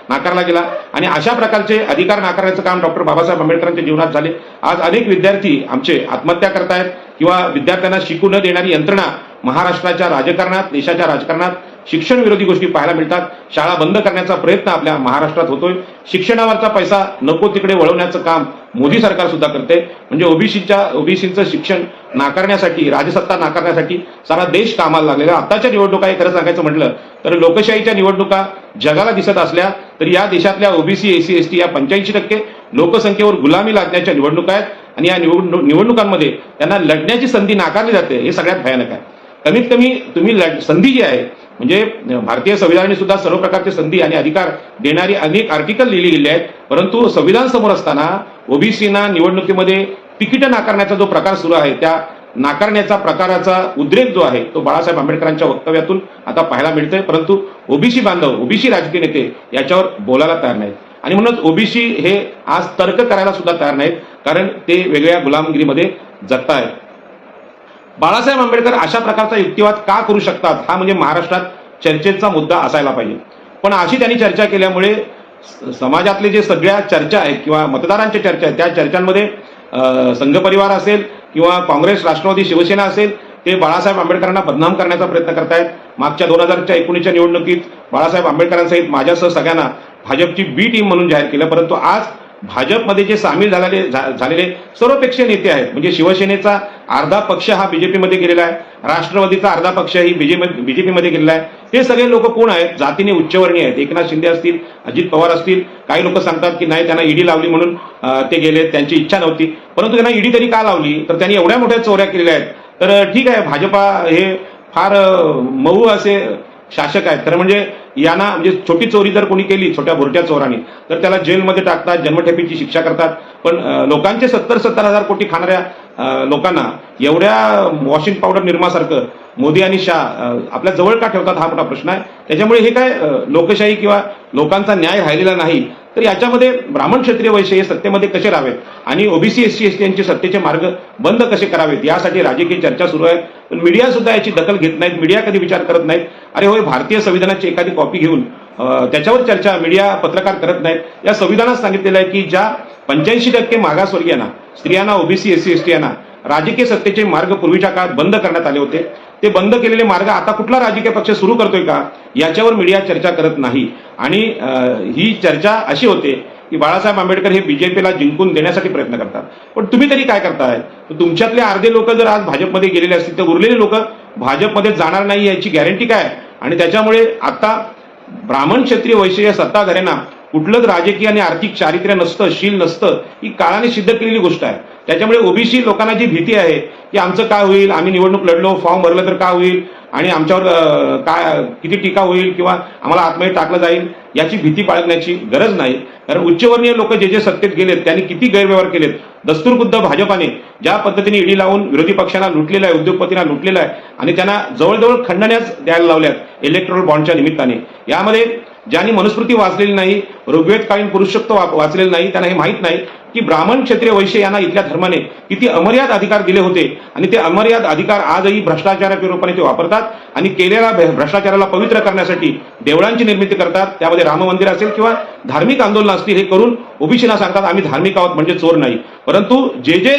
नाकारला गेला आणि अशा प्रकारचे अधिकार नाकारण्याचं काम डॉक्टर बाबासाहेब आंबेडकरांच्या जीवनात झाले. आज अनेक विद्यार्थी आमचे आत्महत्या करतायत किंवा विद्यार्थ्यांना शिकू न देणारी यंत्रणा महाराष्ट्राच्या राजकारणात, देशाच्या राजकारणात शिक्षण विरोधी गोष्टी पाहायला मिळतात. शाळा बंद करण्याचा प्रयत्न आपल्या महाराष्ट्रात होतोय. शिक्षणावरचा पैसा नको तिकडे वळवण्याचं काम मोदी सरकार सुद्धा करते. म्हणजे ओबीसींचं शिक्षण नाकारण्यासाठी, राजसत्ता नाकारण्यासाठी सारा देश कामाला लागलेला. आताच्या निवडणुका हे खरं सांगायचं म्हटलं तर लोकशाहीच्या निवडणुका जगाला दिसत असल्या तरी या देशातल्या ओबीसी, एससी, एसटी या 85% लोकसंख्येवर गुलामी लादण्याच्या निवडणुका आहेत आणि या निवडणुकांमध्ये त्यांना लढण्याची संधी नाकारली जाते. हे सगळ्यात भयानक आहे. कमीत कमी तुम्ही संधी जी आहे म्हणजे भारतीय संविधानाने सुद्धा सर्व प्रकारचे संधी आणि अधिकार देणारी अनेक आर्टिकल लिहिली गेली आहेत, परंतु संविधान समोर असताना ओबीसीना निवडणुकीमध्ये तिकीट नाकारण्याचा जो प्रकार सुरू आहे त्या नाकारण्याचा प्रकाराचा उद्रेक जो आहे तो बाळासाहेब आंबेडकरांच्या वक्तव्यातून आता पाहायला मिळतोय. परंतु ओबीसी बांधव, ओबीसी राजकीय नेते याच्यावर बोलायला तयार नाहीत आणि म्हणूनच ओबीसी हे आज तर्क करायला सुद्धा तयार नाहीत कारण ते वेगळ्या गुलामगिरीमध्ये जगतायत. बाळासाहेब आंबेडकर अशा प्रकारचा युक्तिवाद का करू शकतात हा म्हणजे महाराष्ट्रात चर्चेचा मुद्दा असायला पाहिजे. पण अशी त्यांनी चर्चा केल्यामुळे समाजातले जे सगळ्या चर्चा आहेत किंवा मतदारांच्या चर्चा आहेत त्या चर्चांमध्ये संघ परिवार असेल किंवा काँग्रेस, राष्ट्रवादी, शिवसेना असेल ते बाळासाहेब आंबेडकरांना बदनाम करण्याचा प्रयत्न करतायत. मागच्या 2019च्या निवडणुकीत बाळासाहेब आंबेडकरांसहित माझ्यासह सगळ्यांना भाजपची बी टीम म्हणून जाहीर केलं, परंतु आज भाजपमध्ये जे सामील झालेले सर्वपेक्षीय नेते आहेत म्हणजे शिवसेनेचा अर्धा पक्ष हा बीजेपीमध्ये गेलेला आहे, राष्ट्रवादीचा अर्धा पक्ष ही बीजेपीमध्ये गेलेला आहे. हे सगळे लोक कोण आहेत? जातीने उच्चवर्णीय आहेत. एकनाथ शिंदे असतील, अजित पवार असतील. काही लोक सांगतात की नाही त्यांना ईडी लावली म्हणून ते गेले, त्यांची इच्छा नव्हती. परंतु त्यांना ईडी तरी का लावली तर त्यांनी एवढ्या मोठ्या चोऱ्या केलेल्या आहेत. तर ठीक आहे, भाजपा हे फार मऊ असे शासक आहेत. खरं म्हणजे यांना म्हणजे छोटी चोरी जर कोणी केली छोट्या भुरट्या चोरांनी तर त्याला जेलमध्ये टाकतात, जन्मठेपेची शिक्षा करतात. पण लोकांचे 70,000 कोटी खाणाऱ्या लोकांना एवढ्या वॉशिंग पावडर निर्मासारखं मोदी आणि शाह आपल्या जवळ का ठेवतात हा मोठा प्रश्न आहे. त्याच्यामुळे हे काय लोकशाही किंवा लोकांचा न्याय राहिलेला नाही. तर याच्यामध्ये ब्राह्मण क्षत्रिय वैश्य हे सत्तेमध्ये कसे राहावेत आणि ओबीसी एससी एसटी यांचे सत्तेचे मार्ग बंद कसे करावेत यासाठी राजकीय चर्चा सुरू आहे. पण मीडिया सुद्धा याची दखल घेत नाहीत. मीडिया कधी विचार करत नाहीत. अरे होय, भारतीय संविधानाची एखादी कॉपी घेऊन त्याच्यावर चर्चा मीडिया पत्रकार करत नाहीत. या संविधानात सांगितलेलं आहे की ज्या 85% मागासवर्गीयांना, स्त्रियांना, ओबीसी एससी एसटी यांना राजकीय सत्तेचे मार्ग पूर्वीच्या काळात बंद करण्यात आले होते. ते बंद केलेले मार्ग आता कुठला राजकीय पक्ष सुरू करतोय का याच्यावर मीडिया चर्चा करत नाही. आणि ही चर्चा अशी होते की बाळासाहेब आंबेडकर हे बीजेपीला जिंकून देण्यासाठी प्रयत्न करतात. पण तुम्ही तरी काय करताय? तुमच्यातले अर्धे लोक जर आज भाजपमध्ये गेलेले असतील तर उरलेले लोक भाजपमध्ये जाणार नाही याची गॅरंटी काय? आणि त्याच्यामुळे आता ब्राह्मण क्षत्रिय वैश्य या सत्ताधाऱ्यांना कुठलंच राजकीय आणि आर्थिक चारित्र्य नसतं, शील नसतं, ही काळाने सिद्ध केलेली गोष्ट आहे. त्याच्यामुळे ओबीसी लोकांना जी भीती आहे की आमचं काय होईल, आम्ही निवडणूक लढलो, फॉर्म भरलं तर काय होईल आणि आमच्यावर काय किती टीका होईल किंवा आम्हाला आत्महत्या टाकलं जाईल, याची भीती बाळगण्याची गरज नाही. कारण उच्चवर्णीय लोक जे जे सत्तेत गेलेत त्यांनी किती गैरव्यवहार केलेत. दस्तूरबुद्ध भाजपाने ज्या पद्धतीने ईडी लावून विरोधी पक्षांना लुटलेलं आहे, उद्योगपतींना लुटलेलं आहे आणि त्यांना जवळजवळ खंडण्याच द्यायला लावल्यात इलेक्ट्रोल बॉन्डच्या निमित्ताने. यामध्ये ज्यांनी मनुस्मृती वाचलेली नाही, ऋग्वेदकालीन पुरुषत्व वाचलेलं नाही, त्यांना हे माहीत नाही की ब्राह्मण क्षत्रिय वैश्य यांना इथल्या धर्माने किती अमर्याद अधिकार दिले होते आणि ते अमर्याद अधिकार आजही भ्रष्टाचाराच्या रूपाने ते वापरतात आणि केलेल्या भ्रष्टाचाराला पवित्र करण्यासाठी देवळांची निर्मिती करतात. त्यामध्ये राम मंदिर असेल किंवा धार्मिक आंदोलन असतील, हे करून ओबीसीना सांगतात आम्ही धार्मिक आहोत म्हणजे चोर नाही. परंतु जे जे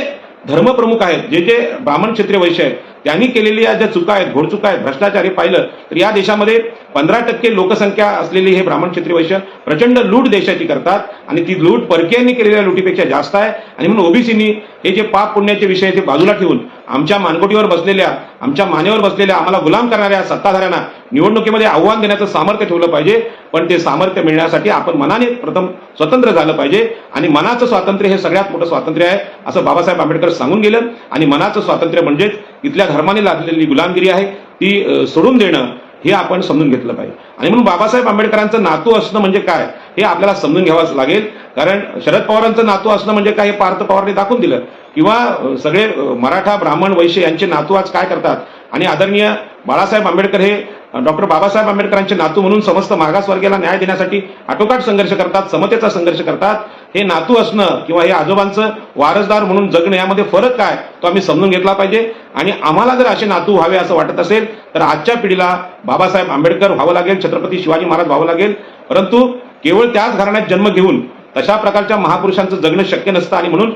धर्मप्रमुख आहेत, जे जे ब्राह्मण क्षत्रिय वैश्य आहेत, त्यांनी केलेल्या ज्या चुका आहेत, घोडचुका आहेत, भ्रष्टाचार हे पाहिलं तर या देशामध्ये 15% लोकसंख्या असलेली हे ब्राह्मण क्षत्रिय वैश्य प्रचंड लूट देशाची करतात आणि ती लूट परकीयांनी केलेल्या लुटीपेक्षा जास्त आहे. आणि म्हणून ओबीसीनी हे जे पाप पुण्याचे विषय ते बाजूला ठेवून आमच्या मानकोटीवर बसलेल्या, आमच्या मानेवर बसलेल्या, आम्हाला गुलाम करणाऱ्या सत्ताधाऱ्यांना निवडणुकीमध्ये आव्हान देण्याचं सामर्थ्य ठेवलं पाहिजे. पण ते सामर्थ्य मिळण्यासाठी आपण मनाने प्रथम स्वतंत्र झालं पाहिजे आणि मनाचं स्वातंत्र्य हे सगळ्यात मोठं स्वातंत्र्य आहे असं बाबासाहेब आंबेडकर सांगून गेलं. आणि मनाचं स्वातंत्र्य म्हणजेच इथल्या धर्माने लादलेली गुलामगिरी आहे ती सोडून देणं, हे आपण समजून घेतलं पाहिजे. आणि म्हणून बाबासाहेब आंबेडकरांचं नातू असणं म्हणजे काय हे आपल्याला समजून घ्यावंच लागेल. कारण शरद पवारांचं नातू असणं म्हणजे काय हे पार्थ पवारने दाखवून दिलं. किंवा सगळे मराठा ब्राह्मण वैश्य यांचे नातू आज काय करतात आणि आदरणीय बाळासाहेब आंबेडकर हे डॉक्टर बाबासाहेब आंबेडकरांचे नातू म्हणून समस्त मागासवर्गीयाला न्याय देण्यासाठी आटोकाट संघर्ष करतात, समतेचा संघर्ष करतात. हे नातू असणं किंवा हे आजोबांचं वारसदार म्हणून जगणं यामध्ये फरक काय तो आम्ही समजून घेतला पाहिजे. आणि आम्हाला जर असे नातू व्हावे असं वाटत असेल तर आजच्या पिढीला बाबासाहेब आंबेडकर व्हावं लागेल, छत्रपती शिवाजी महाराज व्हावं लागेल. परंतु केवळ त्याच घराण्यात जन्म घेऊन तशा प्रकारच्या महापुरुषांचं जगणं शक्य नसतं. आणि म्हणून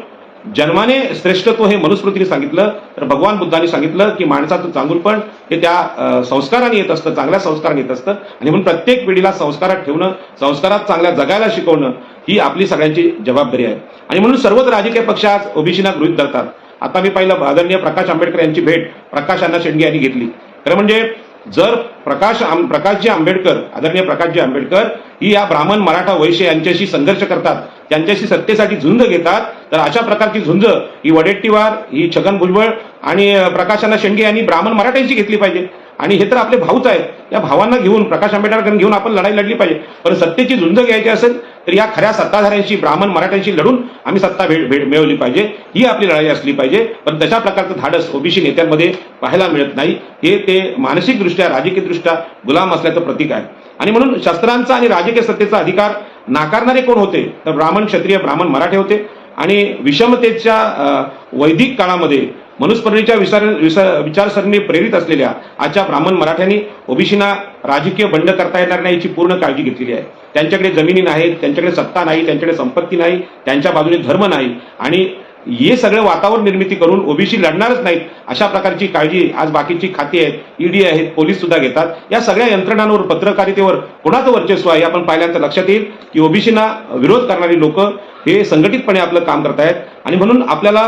जन्माने श्रेष्ठत्व हे मनुस्मृतीने सांगितलं तर भगवान बुद्धांनी सांगितलं की माणसाचं चांगुलपण हे त्या संस्काराने येत असतं, चांगल्या संस्काराने येत असतं. आणि म्हणून प्रत्येक पिढीला संस्कारात ठेवणं, संस्कारात चांगल्या जगायला शिकवणं ही आपली सगळ्यांची जबाबदारी आहे. आणि म्हणून सर्वच राजकीय पक्ष आज ओबीसीना गृहीत धरतात. आता मी पाहिलं आदरणीय प्रकाश आंबेडकर यांची भेट प्रकाश अण्णा शेंडगे यांनी घेतली. खरं म्हणजे जर प्रकाशजी आंबेडकर, आदरणीय प्रकाशजी आंबेडकर ही या ब्राह्मण मराठा वैश्य यांच्याशी संघर्ष करतात, त्यांच्याशी सत्तेसाठी झुंज घेतात, तर अशा प्रकारची झुंज ही वडेट्टीवार, ही छगन भुजबळ आणि प्रकाश अण्णा शेंडगे यांनी ब्राह्मण मराठ्यांची घेतली पाहिजे. आणि हे तर आपले भाऊच आहेत, या भावांना घेऊन, प्रकाश आंबेडकर घेऊन आपण लढाई लढली पाहिजे. पण सत्तेची झुंज घ्यायची असेल तर या खऱ्या सत्ताधाऱ्यांशी, ब्राह्मण मराठ्यांशी लढून आम्ही सत्ता मिळवली पाहिजे, ही आपली लढाई असली पाहिजे. पण तशा प्रकारचं धाडस ओबीसी नेत्यांमध्ये पाहायला मिळत नाही. हे ते मानसिकदृष्ट्या, राजकीयदृष्ट्या गुलाम असल्याचं प्रतीक आहे. आणि म्हणून शस्त्रांचा आणि राजकीय सत्तेचा अधिकार नाकारणारे कोण होते तर ब्राह्मण क्षत्रिय, ब्राह्मण मराठे होते. आणि विषमतेच्या वैदिक काळामध्ये मनुस्मृतीच्या विचारसरणीने प्रेरित असलेल्या आजच्या ब्राह्मण मराठ्यांनी ओबीसीना राजकीय बंड करता येणार नाही याची पूर्ण काळजी घेतलेली आहे. त्यांच्याकडे जमिनी नाहीत, त्यांच्याकडे सत्ता नाही, त्यांच्याकडे संपत्ती नाही, त्यांच्या बाजूने धर्म नाही आणि हे सगळं वातावरण निर्मिती करून ओबीसी लढणारच नाहीत अशा प्रकारची काळजी आज बाकीची खाती आहेत, ईडी आहेत, पोलीस सुद्धा घेतात. या सगळ्या यंत्रणांवर, पत्रकारितेवर कोणाचं वर्चस्व आहे आपण पाहिल्यानंतर लक्षात येईल की ओबीसीना विरोध करणारी लोक हे संघटितपणे आपलं काम करतायत. आणि म्हणून आपल्याला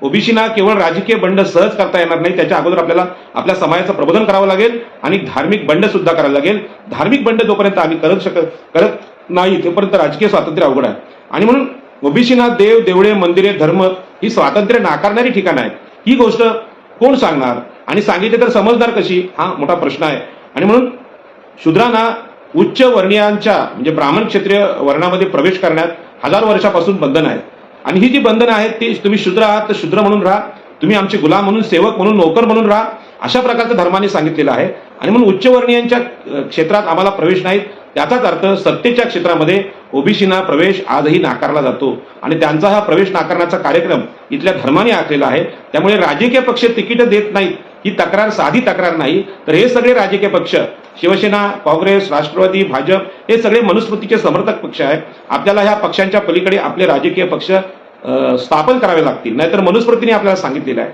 ओबीसीना केवळ राजकीय बंड सहज करता येणार नाही, त्याच्या अगोदर आपल्याला आपल्या समाजाचं प्रबोधन करावं लागेल आणि धार्मिक बंड सुद्धा करायला लागेल. धार्मिक बंड जोपर्यंत आम्ही करत नाही तोपर्यंत राजकीय स्वातंत्र्य अवघड आहे. आणि म्हणून ओबीसीना देव, देवळे, मंदिरे, धर्म ही स्वातंत्र्य नाकारणारी ठिकाणं आहेत. ही गोष्ट कोण सांगणार आणि सांगितले तर समजणार कशी, हा मोठा प्रश्न आहे. आणि म्हणून शूद्रांना उच्च वर्णीयांच्या म्हणजे ब्राह्मण क्षत्रिय वर्णामध्ये प्रवेश करण्यात हजारो वर्षापासून बंधन आहेत. आणि ही जी बंधनं आहेत ती तुम्ही शूद्र आहात तर शूद्र म्हणून राहा, तुम्ही आमचे गुलाम म्हणून, सेवक म्हणून, नोकर म्हणून राहा, अशा प्रकारचं धर्माने सांगितलेलं आहे. आणि म्हणून उच्च वर्णीयांच्या क्षेत्रात आम्हाला प्रवेश नाहीत, त्याचाच अर्थ सत्तेच्या क्षेत्रामध्ये ओबीसीना प्रवेश आजही नाकारला जातो. आणि त्यांचा हा प्रवेश नाकारण्याचा कार्यक्रम इथल्या धर्माने आखलेला आहे. त्यामुळे राजकीय पक्ष तिकीट देत नाहीत ही तक्रार साधी तक्रार नाही, तर हे सगळे राजकीय पक्ष शिवसेना, काँग्रेस, राष्ट्रवादी, भाजप हे सगळे मनुस्मृतीचे समर्थक पक्ष आहेत. आपल्याला ह्या पक्षांच्या पलीकडे आपले राजकीय पक्ष स्थापन करावे लागतील. नाहीतर मनुस्मृतीने आपल्याला सांगितलेलं आहे,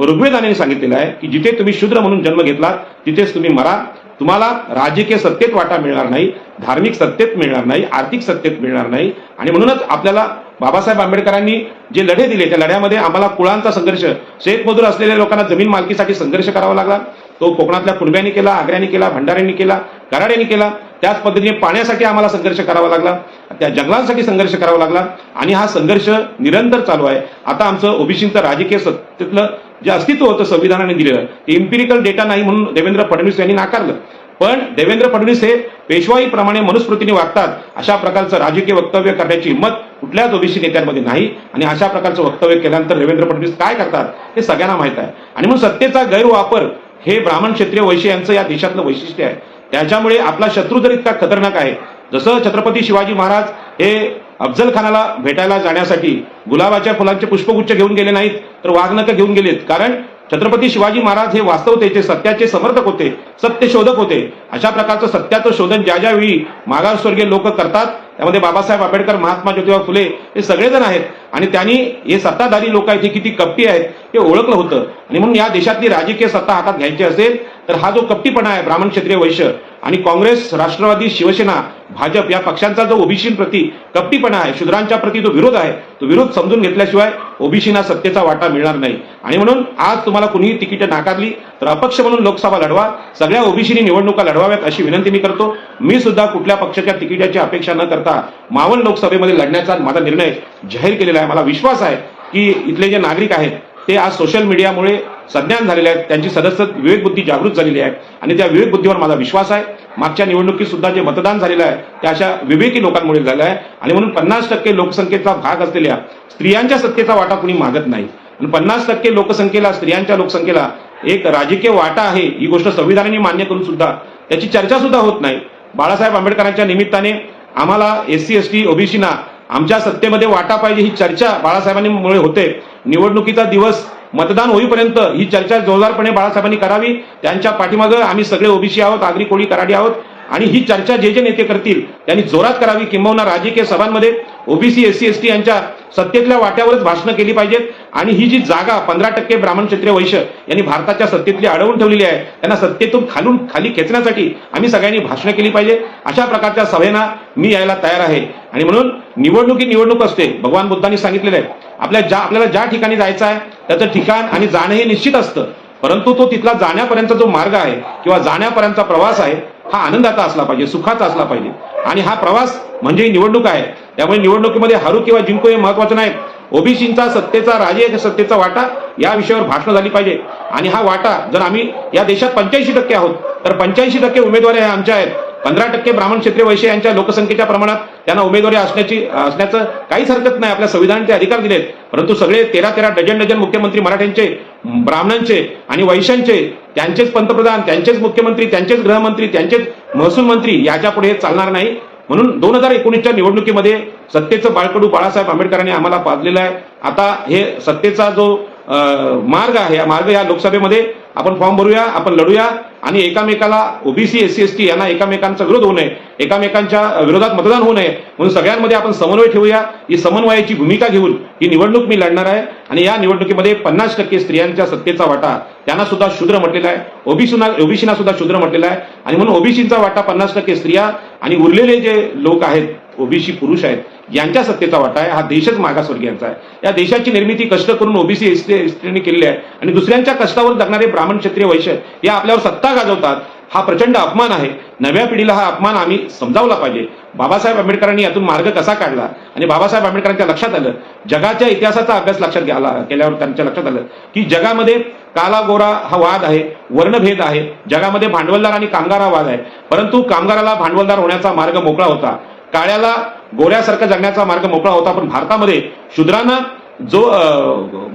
ऋग्वेदाने सांगितलेलं आहे की जिथे तुम्ही शूद्र म्हणून जन्म घेतलात तिथेच तुम्ही मरा. तुम्हाला राजकीय सत्तेत वाटा मिळणार नाही, धार्मिक सत्तेत मिळणार नाही, आर्थिक सत्तेत मिळणार नाही. आणि म्हणूनच आपल्याला बाबासाहेब आंबेडकरांनी जे लढे दिले त्या लढ्यामध्ये आम्हाला कुळांचा संघर्ष, शेतमजूर असलेल्या लोकांना जमीन मालकीसाठी संघर्ष करावा लागला. तो कोकणातल्या कुणब्यांनी केला, आग्र्यांनी केला, भंडाऱ्यांनी केला, कराड्यांनी केला. त्याच पद्धतीने पाण्यासाठी आम्हाला संघर्ष करावा लागला, त्या जंगलांसाठी संघर्ष करावा लागला. आणि हा संघर्ष निरंतर चालू आहे. आता आमचं ओबीसीचं राजकीय सत्तेतलं जे अस्तित्व होतं संविधानाने दिलेलं ते इम्पिरिकल डेटा नाही म्हणून देवेंद्र फडणवीस यांनी नाकारलं. पण देवेंद्र फडणवीस हे पेशवाईप्रमाणे मनुस्मृतीने वागतात अशा प्रकारचं राजकीय वक्तव्य करण्याची हिंमत कुठल्याच ओबीसी नेत्यांमध्ये नाही. आणि अशा प्रकारचं वक्तव्य केल्यानंतर देवेंद्र फडणवीस काय करतात हे सगळ्यांना माहित आहे. आणि म्हणून सत्तेचा गैरवापर हे ब्राह्मण क्षत्रिय वैश्य यांचं या देशातलं वैशिष्ट्य आहे. त्याच्यामुळे आपला शत्रू जर इतका खतरनाक आहे, जसं छत्रपती शिवाजी महाराज हे अफजल खानाला भेटायला जाण्यासाठी गुलाबाच्या फुलांचे पुष्पगुच्छ घेऊन गेले नाहीत तर वाघनखं घेऊन गेलेत. कारण छत्रपती शिवाजी महाराज हे वास्तवतेचे, सत्याचे समर्थक होते, सत्यशोधक होते. अशा प्रकारचं सत्याचं शोधन ज्या ज्यावेळी मागासवर्गीय लोक करतात त्यामध्ये बाबासाहेब आंबेडकर, महात्मा ज्योतिबा फुले हे सगळेजण आहेत. आणि त्यांनी हे सत्ताधारी लोक आहेत हे किती कपटी आहेत हे ओळखलं होतं. आणि म्हणून या देशातली राजकीय सत्ता हातात घ्यायची असेल तर हा जो कपटीपणा आहे ब्राह्मण क्षत्रिय वैश्य आणि काँग्रेस, राष्ट्रवादी, शिवसेना, भाजप या पक्षांचा जो ओबीसींप्रती कपटीपणा आहे, शूद्रांच्या प्रती जो विरोध आहे, तो विरोध समजून घेतल्याशिवाय ओबीसींना सत्तेचा वाटा मिळणार नाही. आणि म्हणून आज तुम्हाला कुणीही तिकीट नाकारली तर अपक्ष म्हणून लोकसभा लढवा, सगळ्या ओबीसींनी निवडणुका लढवाव्यात अशी विनंती मी करतो. मी सुद्धा कुठल्या पक्षाच्या तिकिटाची अपेक्षा न करता मावळ लोकसभेमध्ये लढण्याचा माझा निर्णय जाहीर केलेला आहे. मला विश्वास आहे की इथले जे नागरिक आहेत ते आज सोशल मीडियामुळे सज्ञान झालेले आहेत, त्यांची सदस्य विवेकबुद्धी जागृत झालेली आहे. आणि त्या विवेकबुद्धीवर माझा विश्वास आहे. मागच्या निवडणुकीत सुद्धा जे मतदान झालेलं आहे ते अशा विवेकी लोकांमुळे झालं आहे. आणि म्हणून 50% लोकसंख्येचा भाग असलेल्या स्त्रियांच्या सत्तेचा वाटा कुणी मागत नाही. आणि 50% लोकसंख्येला, स्त्रियांच्या लोकसंख्येला एक राजकीय वाटा आहे ही गोष्ट संविधानाने मान्य करून सुद्धा त्याची चर्चा सुद्धा होत नाही. बाळासाहेब आंबेडकरांच्या निमित्ताने आम्हाला SC, ST, ओबीसीना आमच्या सत्तेमध्ये वाटा पाहिजे ही चर्चा बाळासाहेबांमुळे होते. निवडणुकीचा दिवस मतदान होईपर्यंत ही चर्चा जोरदारपणे बाळासाहेबांनी करावी. त्यांच्या पाठीमागं आम्ही सगळे ओबीसी आहोत, आगरी कोळी कराडी आहोत. आणि ही चर्चा जे जे नेते करतील त्यांनी जोरात करावी. किंबहुना राजकीय सभांमध्ये ओबीसी, SC, ST यांच्या सत्तेतल्या वाट्यावरच भाषणं केली पाहिजेत. आणि ही जी जागा 15% ब्राह्मण क्षत्रिय वैश्य यांनी भारताच्या सत्तेतली अडवून ठेवलेली आहे त्यांना सत्तेतून खाली खेचण्यासाठी आम्ही सगळ्यांनी भाषणं केली पाहिजे. अशा प्रकारच्या सभेना मी यायला तयार आहे. आणि म्हणून निवडणूक असते. भगवान बुद्धांनी सांगितलेलं आहे आपल्याला ज्या ठिकाणी जायचं आहे त्याचं ठिकाण आणि जाणं हे निश्चित असतं, परंतु तो तिथला जाण्यापर्यंतचा जो मार्ग आहे किंवा जाण्यापर्यंतचा प्रवास आहे हा आनंदाचा असला पाहिजे, सुखाचा असला पाहिजे. आणि हा प्रवास म्हणजे निवडणूक आहे. त्यामुळे निवडणुकीमध्ये हरू किंवा जिंको हे महत्वाचं नाही. ओबीसींचा सत्तेचा, राजकीय सत्तेचा वाटा या विषयावर भाषणं झाली पाहिजे. आणि हा वाटा जर आम्ही या देशात 85% आहोत तर 85% उमेदवारी आमच्या आहेत. 15% ब्राह्मण क्षत्रिय वैश्य यांच्या लोकसंख्येच्या प्रमाणात त्यांना उमेदवारी असण्याचं काहीच हरकत नाही. आपल्या संविधानाने ते अधिकार दिलेत. परंतु सगळे 13 डझन मुख्यमंत्री मराठ्यांचे, ब्राह्मणांचे आणि वैश्यांचे, त्यांचेच पंतप्रधान, त्यांचेच मुख्यमंत्री, त्यांचेच गृहमंत्री, त्यांचेच महसूल मंत्री याच्या पुढे हे चालणार नाही. म्हणून 2019च्या निवडणुकीमध्ये सत्तेचं बाळकडू बाळासाहेब आंबेडकरांनी आम्हाला पाजलेलं आहे. आता हे सत्तेचा जो मार्ग आहे या मार्ग या लोकसभेमध्ये आपण फॉर्म भरूया, आपण लढूया. आणि एकामेकाला ओबीसी, SC, ST यांना एकामेकांचा विरोध होऊ नये, एकामेकांच्या विरोधात मतदान होऊ नये म्हणून सगळ्यांमध्ये आपण समन्वय ठेवूया. ही समन्वयाची भूमिका घेऊन ही निवडणूक मी लढणार आहे. आणि या निवडणुकीमध्ये 50% स्त्रियांच्या सत्तेचा वाटा त्यांना सुद्धा शूद्र म्हटलेला आहे, ओबीसीना सुद्धा शूद्र म्हटलेला आहे. आणि म्हणून ओबीसींचा वाटा 50% स्त्रिया आणि उरलेले जे लोक आहेत ओबीसी पुरुष आहेत यांच्या सत्तेचा वाटा आहे. हा देशच मागासवर्गीयांचा आहे. या देशाची निर्मिती कष्ट करून ओबीसी, SC, ST केलेली आहे. आणि दुसऱ्यांच्या कष्टावर जगणारे ब्राह्मण क्षत्रिय वैश्य या आपल्यावर सत्ता गाजवतात. हा प्रचंड अपमान आहे. नव्या पिढीला हा अपमान आम्ही समजावला पाहिजे. बाबासाहेब आंबेडकरांनी यातून मार्ग कसा काढला आणि बाबासाहेब आंबेडकरांच्या लक्षात आलं, जगाच्या इतिहासाचा अभ्यास लक्षात केल्यावर त्यांच्या लक्षात आलं की जगामध्ये काला गोरा हा वाद आहे, वर्णभेद आहे, जगामध्ये भांडवलदार आणि कामगार हा वाद आहे. परंतु कामगाराला भांडवलदार होण्याचा मार्ग मोकळा होता, काळ्याला गोऱ्यासारखं जगण्याचा मार्ग मोकळा होता. पण भारतामध्ये शूद्रांना जो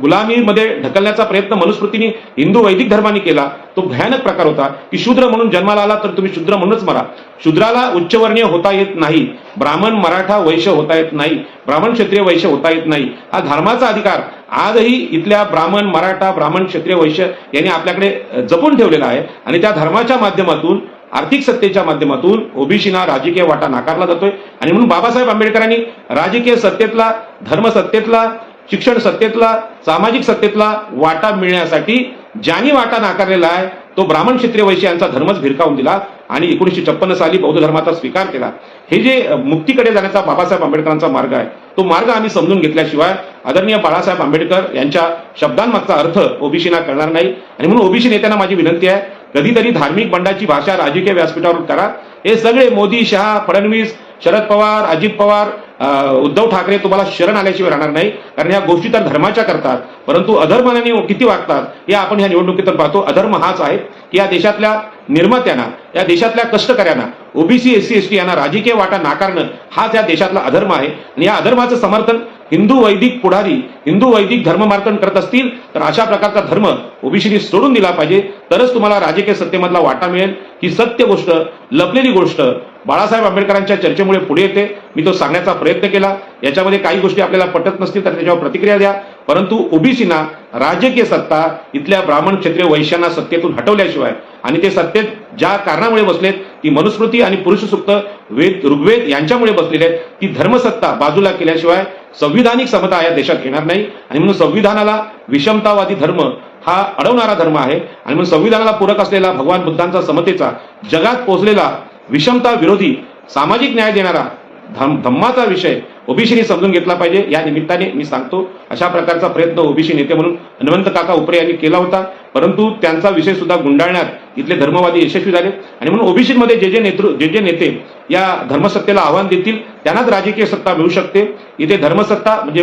गुलामीमध्ये ढकलण्याचा प्रयत्न मनुस्मृतीने हिंदू वैदिक धर्माने केला तो भयानक प्रकार होता की शूद्र म्हणून जन्माला आला तर तुम्ही शूद्र म्हणूनच मरा. शूद्राला उच्चवर्णीय होता येत नाही, ब्राह्मण मराठा वैश्य होता येत नाही, ब्राह्मण क्षत्रिय वैश्य होता येत नाही. हा धर्माचा अधिकार आजही इथल्या ब्राह्मण मराठा ब्राह्मण क्षत्रिय वैश्य यांनी आपल्याकडे जपून ठेवलेला आहे. आणि त्या धर्माच्या माध्यमातून आर्थिक सत्तेच्या माध्यमातून ओबीसीना राजकीय वाटा नाकारला जातोय. आणि म्हणून बाबासाहेब आंबेडकरांनी राजकीय सत्तेतला, धर्म सत्तेतला, शिक्षण सत्तेतला, सामाजिक सत्तेतला वाटा मिळण्यासाठी ज्यांनी वाटा नाकारलेला आहे तो ब्राह्मण क्षत्रिय वैश्य यांचा धर्मच भिरकावून दिला आणि 1956 साली बौद्ध धर्माचा स्वीकार केला. हे जे मुक्तीकडे जाण्याचा बाबासाहेब आंबेडकरांचा मार्ग आहे तो मार्ग आम्ही समजून घेतल्याशिवाय आदरणीय बाळासाहेब आंबेडकर यांच्या शब्दांमागचा अर्थ ओबीसीना कळणार नाही. आणि म्हणून ओबीसी नेत्यांना माझी विनंती आहे, कधीतरी धार्मिक बंडाची भाषा राजकीय व्यासपीठावर करा. हे सगळे मोदी, शहा, फडणवीस, शरद पवार, अजित पवार, उद्धव ठाकरे तुम्हाला शरण आल्याशिवाय राहणार नाही. कारण या गोष्टी तर धर्माच्या करतात, परंतु अधर्माने किती वागतात हे आपण या निवडणुकीतून पाहतो. अधर्म हाच आहे की या देशातल्या निर्मात्यांना, या देशातल्या कष्टकऱ्यांना, ओबीसी एससी एसटी यांना राजकीय वाटा नाकारणं हाच या देशातला अधर्म आहे. आणि या अधर्माचं समर्थन हिंदू वैदिक पुढारी, हिंदू वैदिक धर्ममार्तन करत असतील तर अशा प्रकारचा धर्म ओबीसीने सोडून दिला पाहिजे, तरच तुम्हाला राजकीय सत्तेमधला वाटा मिळेल. ही सत्य गोष्ट, लपलेली गोष्ट बाळासाहेब आंबेडकरांच्या चर्चेमुळे पुढे येते. मी तो सांगण्याचा प्रयत्न केला. याच्यामध्ये काही गोष्टी आपल्याला पटत नसतील तर त्याच्यावर प्रतिक्रिया द्या, परंतु ओबीसीना राजकीय सत्ता इथल्या ब्राह्मण क्षत्रिय वैश्यांना सत्तेतून हटवल्याशिवाय, आणि ते सत्तेत ज्या कारणामुळे बसलेत ती मनुस्मृती आणि पुरुष सूक्त, वेद, ऋग्वेद यांच्यामुळे बसलेले आहेत, ती धर्मसत्ता बाजूला केल्याशिवाय संविधानिक समता या देशात येणार नाही. आणि म्हणून संविधानाला विषमतावादी धर्म हा अडवणारा धर्म आहे. आणि म्हणून संविधानाला पूरक असलेला भगवान बुद्धांचा समतेचा, जगात पोहोचलेला विषमता विरोधी, सामाजिक न्याय देणारा धम्माचा विषय ओबीसीने समजून घेतला पाहिजे. या निमित्ताने मी सांगतो, अशा प्रकारचा प्रयत्न ओबीसी नेते म्हणून हनुमंत काका उपरे यांनी केला होता, परंतु त्यांचा विषय सुद्धा गुंडाळण्यात इथले धर्मवादी यशस्वी झाले. आणि म्हणून ओबीसीमध्ये जे नेते या धर्मसत्तेला आव्हान देतील त्यांनाच राजकीय सत्ता मिळू शकते. इथे धर्मसत्ता म्हणजे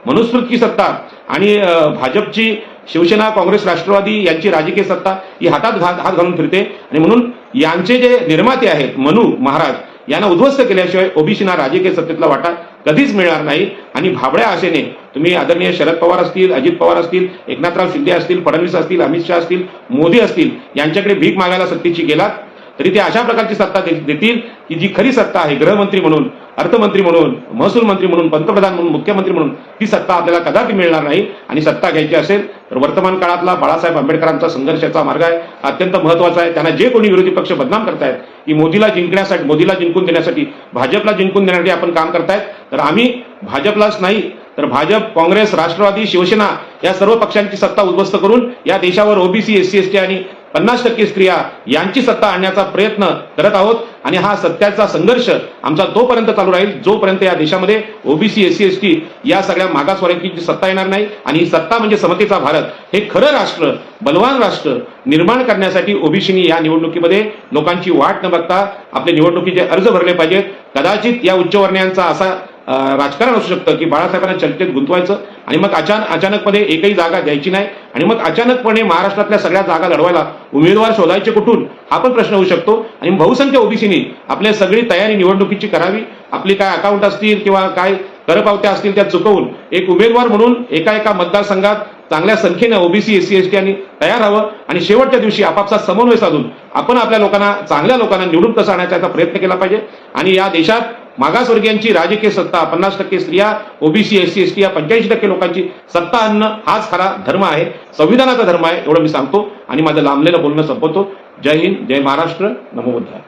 मनुस्मृती सत्ता आणि भाजपची, शिवसेना, काँग्रेस, राष्ट्रवादी यांची राजकीय सत्ता ही हातात हात घालून फिरते. आणि म्हणून यांचे जे निर्माते आहेत मनू महाराज यांना उद्ध्वस्त केल्याशिवाय ओबीसीना राजकीय सत्तेतला वाटा कधीच मिळणार नाही. आणि भाबड्या आशेने तुम्ही आदरणीय शरद पवार असतील, अजित पवार असतील, एकनाथराव शिंदे असतील, फडणवीस असतील, अमित शहा असतील, मोदी असतील, यांच्याकडे भीक मागायला सत्तेची गेलात तरी ते अशा प्रकारची सत्ता देतील की जी खरी सत्ता आहे, गृहमंत्री म्हणून, अर्थमंत्री म्हणून, महसूल मंत्री म्हणून, पंतप्रधान म्हणून, मुख्यमंत्री म्हणून, ती सत्ता आपल्याला कदापि मिळणार नाही. आणि सत्ता घ्यायची असेल तर वर्तमान काळातला बाळासाहेब आंबेडकरांचा संघर्षाचा मार्ग आहे, अत्यंत महत्वाचा आहे. त्यांना जे कोणी विरोधी पक्ष बदनाम करतायत की मोदीला जिंकून देण्यासाठी, भाजपला जिंकून देण्यासाठी आपण काम करतायत, तर आम्ही भाजपलाच नाही तर भाजप, काँग्रेस, राष्ट्रवादी, शिवसेना या सर्व पक्षांची सत्ता उद्ध्वस्त करून या देशावर ओबीसी, एससी एसटी आणि 50% स्त्रिया यांची सत्ता आणण्याचा प्रयत्न करत आहोत. आणि हा सत्याचा संघर्ष आमचा तोपर्यंत चालू राहील जोपर्यंत या देशामध्ये ओबीसी, एससी एसटी या सगळ्या मागासवर्गीयांची सत्ता येणार नाही. आणि ही सत्ता म्हणजे समतेचा भारत, हे खरं राष्ट्र, बलवान राष्ट्र निर्माण करण्यासाठी ओबीसीनी या निवडणुकीमध्ये लोकांची वाट न बघता आपले निवडणुकीचे अर्ज भरले पाहिजेत. कदाचित या उच्चवर्णीयांचा असा राजकारण असू शकतं की बाळासाहेबांना चर्चेत गुंतवायचं आणि मग अचानकपणे एकही जागा द्यायची नाही आणि मग अचानकपणे महाराष्ट्रातल्या सगळ्या जागा लढवायला उमेदवार शोधायचे कुठून, हा पण प्रश्न होऊ शकतो. आणि बहुसंख्य ओबीसीनी आपली सगळी तयारी निवडणुकीची करावी. आपली काय अकाउंट असतील किंवा काय करपावत्या असतील त्या चुकवून एक उमेदवार म्हणून एका मतदारसंघात चांगल्या संख्येने ओबीसी, एससी एसटी यांनी तयार व्हावं आणि शेवटच्या दिवशी आपापसात समन्वय साधून आपण आपल्या लोकांना, चांगल्या लोकांना निवडून कसं आणायचा प्रयत्न केला पाहिजे. आणि या देशात मागासवर्गीयांची राजकीय सत्ता, 50% स्त्रिया, ओबीसी, एससी एसटी या 85% लोकांची सत्ता आणणं हाच खरा धर्म आहे, संविधानाचा धर्म आहे, एवढं मी सांगतो आणि माझं लांबलेलं बोलणं संपवतो. जय हिंद, जय महाराष्ट्र, नमो बुद्धाय.